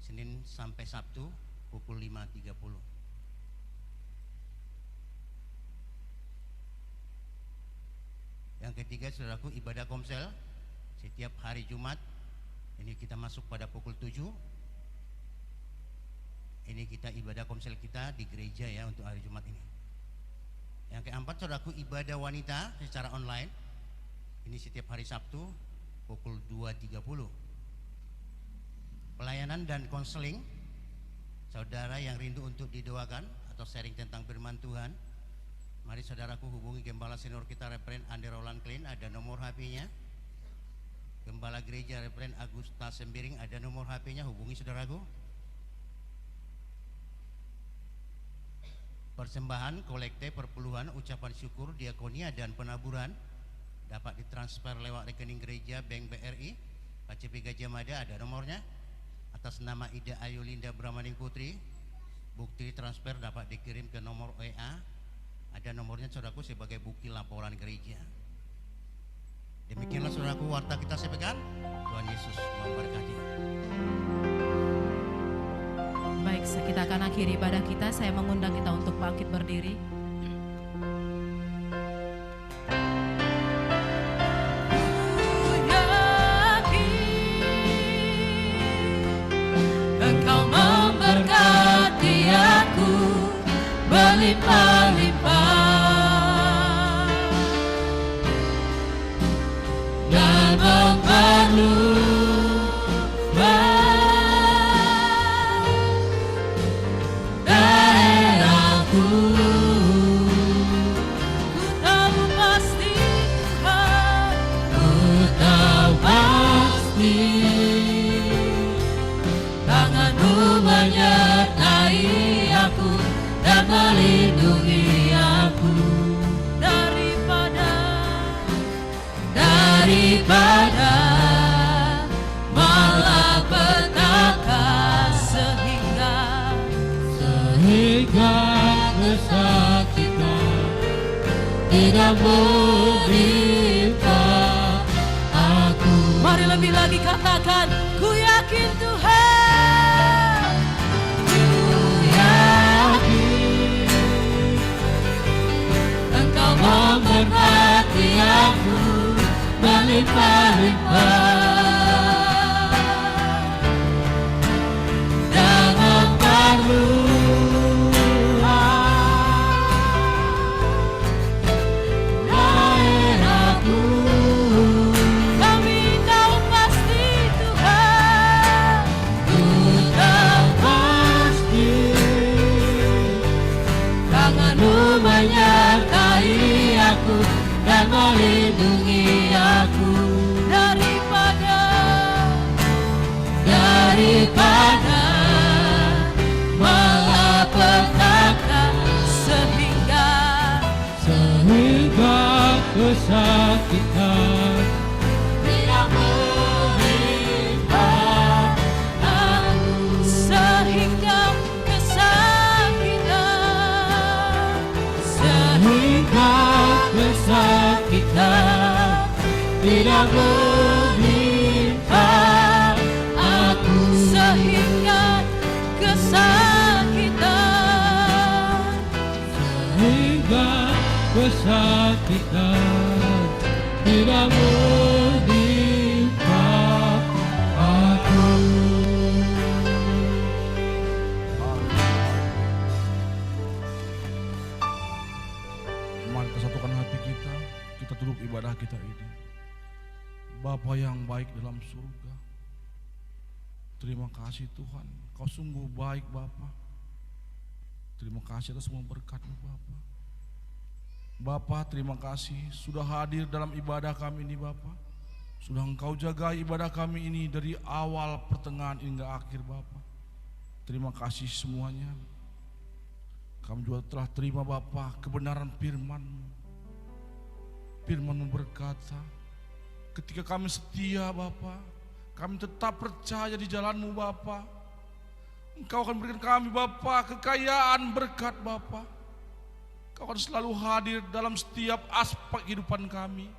Senin sampai Sabtu pukul 5.30. Yang ketiga saudaraku, ibadah komsel setiap hari Jumat, ini kita masuk pada pukul 7. Ini kita ibadah komsel kita di gereja ya untuk hari Jumat ini. Yang keempat saudaraku, ibadah wanita secara online, ini setiap hari Sabtu pukul 2.30. Pelayanan dan konseling, saudara yang rindu untuk didoakan atau sharing tentang firman Tuhan, mari saudaraku hubungi Gembala Senior kita Reverend Andi Roland Klein, ada nomor HP-nya. Gembala Gereja Reverend Agusta Sembiring, ada nomor HP-nya, hubungi saudaraku. Persembahan, kolekte, perpuluhan, ucapan syukur, diakonia dan penaburan dapat ditransfer lewat rekening gereja Bank BRI KCP Gajah Mada, ada nomornya. Atas nama Ida Ayu Linda Brahmaning Putri, bukti transfer dapat dikirim ke nomor WA, ada nomornya saudaraku sebagai bukti laporan gereja. Demikianlah saudaraku warta kita sepekan. Tuhan Yesus memberkati. Baik, kita akan akhiri ibadah kita. Saya mengundang kita untuk bangkit berdiri. Engkau memberkati aku berlimpah-limpah dan memperluas daerahku. Ku tahu pasti Tuhan, ku tahu pasti tangan-Mu menyertai aku dan melindungi aku daripada malapetaka, sehingga kesakitan tidak menimpa aku. Mari lebih lagi katakan, ku yakin Tuhan, Ku yakin Engkau memberkati aku berlimpah-limpah dan memperluas daerahku. kesakitan tidak menimpa aku, sehingga kesakitan tidak menimpa aku, sehingga kesakitan tidak menimpa aku. Mari kita satukan hati kita duduk ibadah kita ini. Bapa yang baik dalam surga, terima kasih Tuhan, Kau sungguh baik Bapa. Terima kasih atas semua berkat-Mu Bapa. Bapa, terima kasih sudah hadir dalam ibadah kami ini Bapa. Sudah Engkau jaga ibadah kami ini dari awal, pertengahan hingga akhir Bapa. Terima kasih semuanya. Kami juga telah terima Bapa kebenaran firman-Mu. Firman-Mu berkata, ketika kami setia Bapa, kami tetap percaya di jalan-Mu Bapa, Engkau akan berikan kami Bapa kekayaan berkat Bapa. Kau akan selalu hadir dalam setiap aspek kehidupan kami.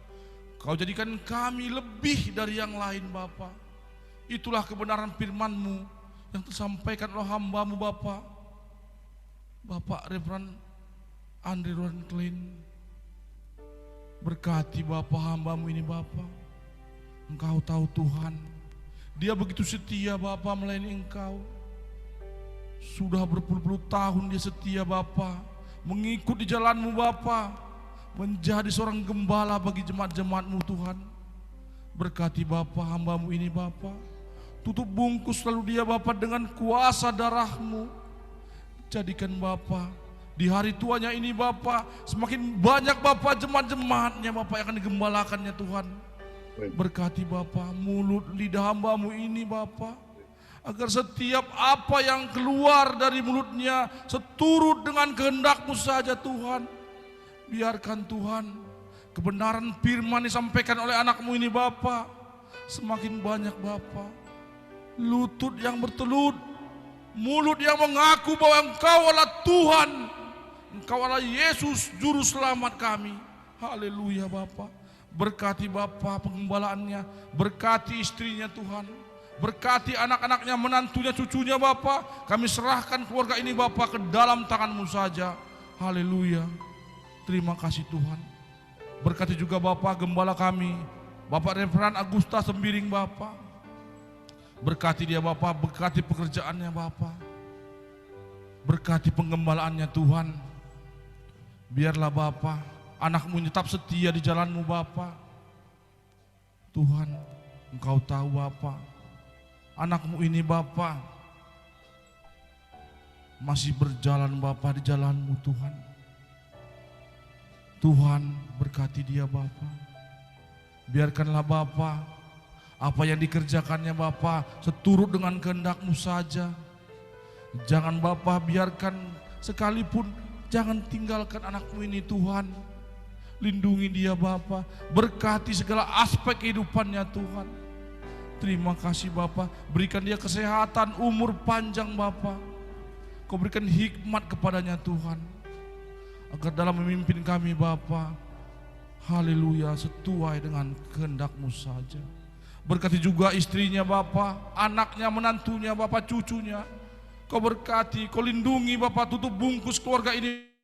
Kau jadikan kami lebih dari yang lain Bapa. Itulah kebenaran firman-Mu yang tersampaikan oleh hamba-Mu Bapa, Bapak Reverend Andre Rohan Klein. Berkati Bapa hamba-Mu ini Bapa. Engkau tahu Tuhan, dia begitu setia Bapa melayani Engkau. Sudah berpuluh-puluh tahun dia setia Bapa, mengikuti jalan-Mu Bapa, menjadi seorang gembala bagi jemaat-jemaat-Mu Tuhan. Berkati Bapa hamba-Mu ini Bapa, tutup bungkus lalu dia Bapa dengan kuasa darah-Mu. Jadikan Bapa di hari tuanya ini Bapa, semakin banyak Bapa jemaat-jemaatnya Bapa yang akan digembalakannya Tuhan. Berkati Bapa mulut lidah hamba-Mu ini Bapa, agar setiap apa yang keluar dari mulutnya seturut dengan kehendak-Mu saja Tuhan. Biarkan Tuhan kebenaran firman disampaikan oleh anak-Mu ini Bapa semakin banyak Bapa. Lutut yang bertelut, mulut yang mengaku bahwa Engkau adalah Tuhan, Engkau adalah Yesus Juru Selamat kami. Haleluya Bapa. Berkati Bapa pengembalaannya, berkati istrinya Tuhan, berkati anak-anaknya, menantunya, cucunya Bapa. Kami serahkan keluarga ini Bapa ke dalam tangan-Mu saja. Haleluya. Terima kasih Tuhan. Berkati juga Bapa gembala kami, Bapak Reverend Agusta Sembiring Bapa. Berkati dia Bapa, berkati pekerjaannya Bapa, berkati penggembalaannya Tuhan. Biarlah Bapa anak-Mu tetap setia di jalan-Mu Bapa. Tuhan, Engkau tahu Bapa, anak-Mu ini Bapa masih berjalan Bapa di jalan-Mu Tuhan. Tuhan berkati dia Bapa. Biarkanlah Bapa apa yang dikerjakannya Bapa seturut dengan kehendak-Mu saja. Jangan Bapa biarkan sekalipun, jangan tinggalkan anak-Mu ini Tuhan. Lindungi dia Bapa, berkati segala aspek kehidupannya Tuhan. Terima kasih Bapa, berikan dia kesehatan, umur panjang Bapa. Kau berikan hikmat kepadanya Tuhan, agar dalam memimpin kami Bapa, haleluya, sesuai dengan kehendak-Mu saja. Berkati juga istrinya Bapa, anaknya, menantunya Bapa, cucunya. Kau berkati, Kau lindungi Bapa, tutup bungkus keluarga ini.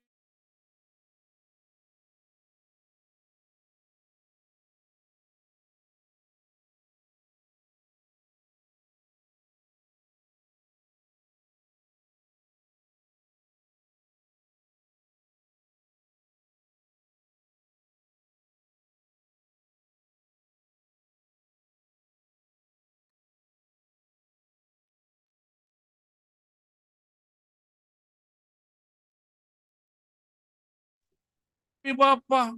Bapa,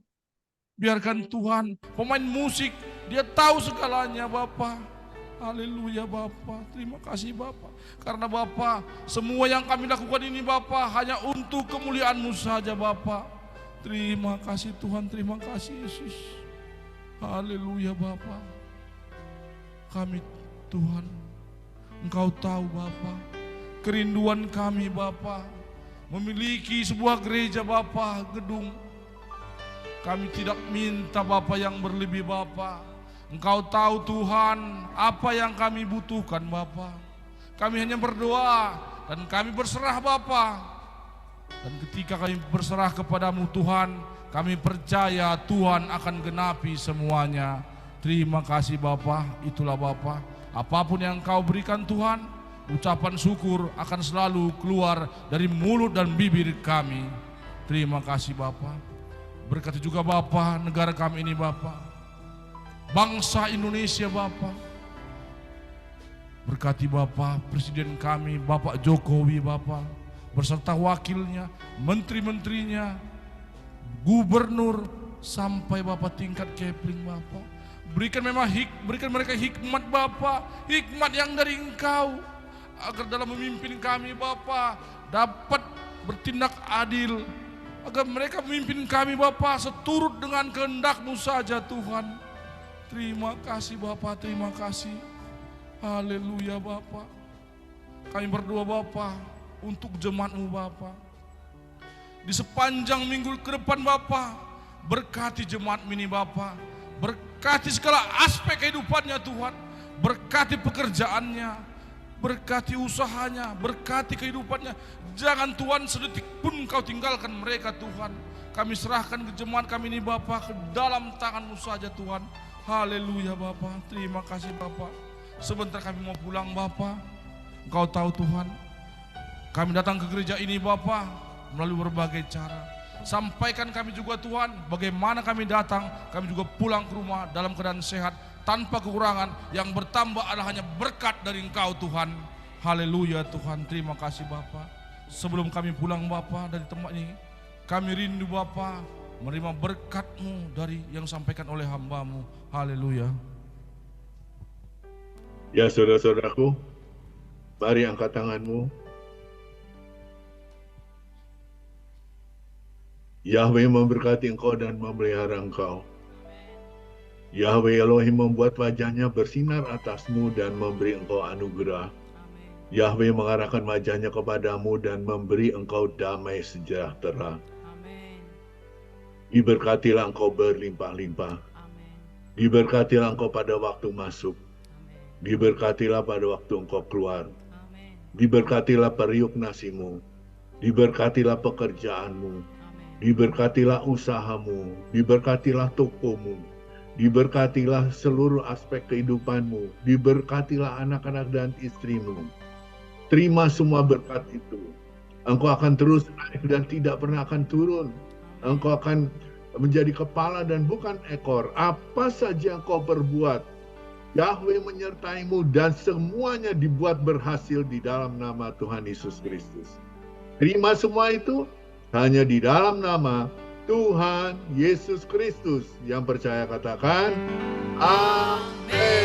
biarkan Tuhan pemain musik, dia tahu segalanya Bapa. Haleluya Bapa, terima kasih Bapa. Karena Bapa, semua yang kami lakukan ini Bapa hanya untuk kemuliaan-Mu saja Bapa. Terima kasih Tuhan, terima kasih Yesus. Haleluya Bapa. Kami Tuhan, Engkau tahu Bapa, kerinduan kami Bapa, memiliki sebuah gereja Bapa, gedung. Kami tidak minta Bapa yang berlebih Bapa. Engkau tahu Tuhan apa yang kami butuhkan Bapa. Kami hanya berdoa dan kami berserah Bapa. Dan ketika kami berserah kepadamu Tuhan, kami percaya Tuhan akan genapi semuanya. Terima kasih Bapa, itulah Bapa. Apapun yang Kau berikan Tuhan, ucapan syukur akan selalu keluar dari mulut dan bibir kami. Terima kasih Bapa. Berkati juga Bapa negara kami ini Bapa, bangsa Indonesia Bapa. Berkati Bapa Presiden kami Bapak Jokowi Bapa, beserta wakilnya, menteri-menterinya, gubernur, sampai Bapak tingkat Kepling Bapak. Berikan mereka hikmat Bapak, hikmat yang dari Engkau, agar dalam memimpin kami Bapak dapat bertindak adil, agar mereka memimpin kami Bapak seturut dengan kehendak-Mu saja Tuhan. Terima kasih Bapak, terima kasih. Haleluya Bapak. Kami berdoa Bapak untuk jemaat-Mu Bapak. Di sepanjang minggu ke depan Bapak, berkati jemaat ini Bapak. Berkati segala aspek kehidupannya Tuhan. Berkati pekerjaannya, berkati usahanya, berkati kehidupannya. Jangan Tuhan sedetik pun Kau tinggalkan mereka Tuhan. Kami serahkan ke jemaat kami ini Bapak ke dalam tangan-Mu saja Tuhan. Haleluya Bapak, terima kasih Bapak. Sebentar kami mau pulang Bapak. Engkau tahu Tuhan, kami datang ke gereja ini Bapak melalui berbagai cara. Sampaikan kami juga Tuhan, bagaimana kami datang, kami juga pulang ke rumah dalam keadaan sehat, tanpa kekurangan. Yang bertambah adalah hanya berkat dari Engkau Tuhan. Haleluya Tuhan, terima kasih Bapak. Sebelum kami pulang Bapak dari tempat ini, kami rindu Bapak menerima berkat-Mu dari yang disampaikan oleh hamba-Mu. Haleluya. Ya saudara-saudaraku, mari angkat tanganmu. Yahweh memberkati engkau dan memelihara engkau. Yahweh Elohim membuat wajahnya bersinar atasmu dan memberi engkau anugerah. Yahweh mengarahkan wajahnya kepadamu dan memberi engkau damai sejahtera. Diberkatilah engkau berlimpah-limpah. Diberkatilah engkau pada waktu masuk. Diberkatilah pada waktu engkau keluar. Diberkatilah periuk nasimu. Diberkatilah pekerjaanmu. Diberkatilah usahamu, diberkatilah tokomu, diberkatilah seluruh aspek kehidupanmu, diberkatilah anak-anak dan istrimu. Terima semua berkat itu. Engkau akan terus naik dan tidak pernah akan turun. Engkau akan menjadi kepala dan bukan ekor. Apa saja engkau perbuat, Yahweh menyertaimu dan semuanya dibuat berhasil di dalam nama Tuhan Yesus Kristus. Terima semua itu hanya di dalam nama Tuhan Yesus Kristus. Yang percaya katakan amin.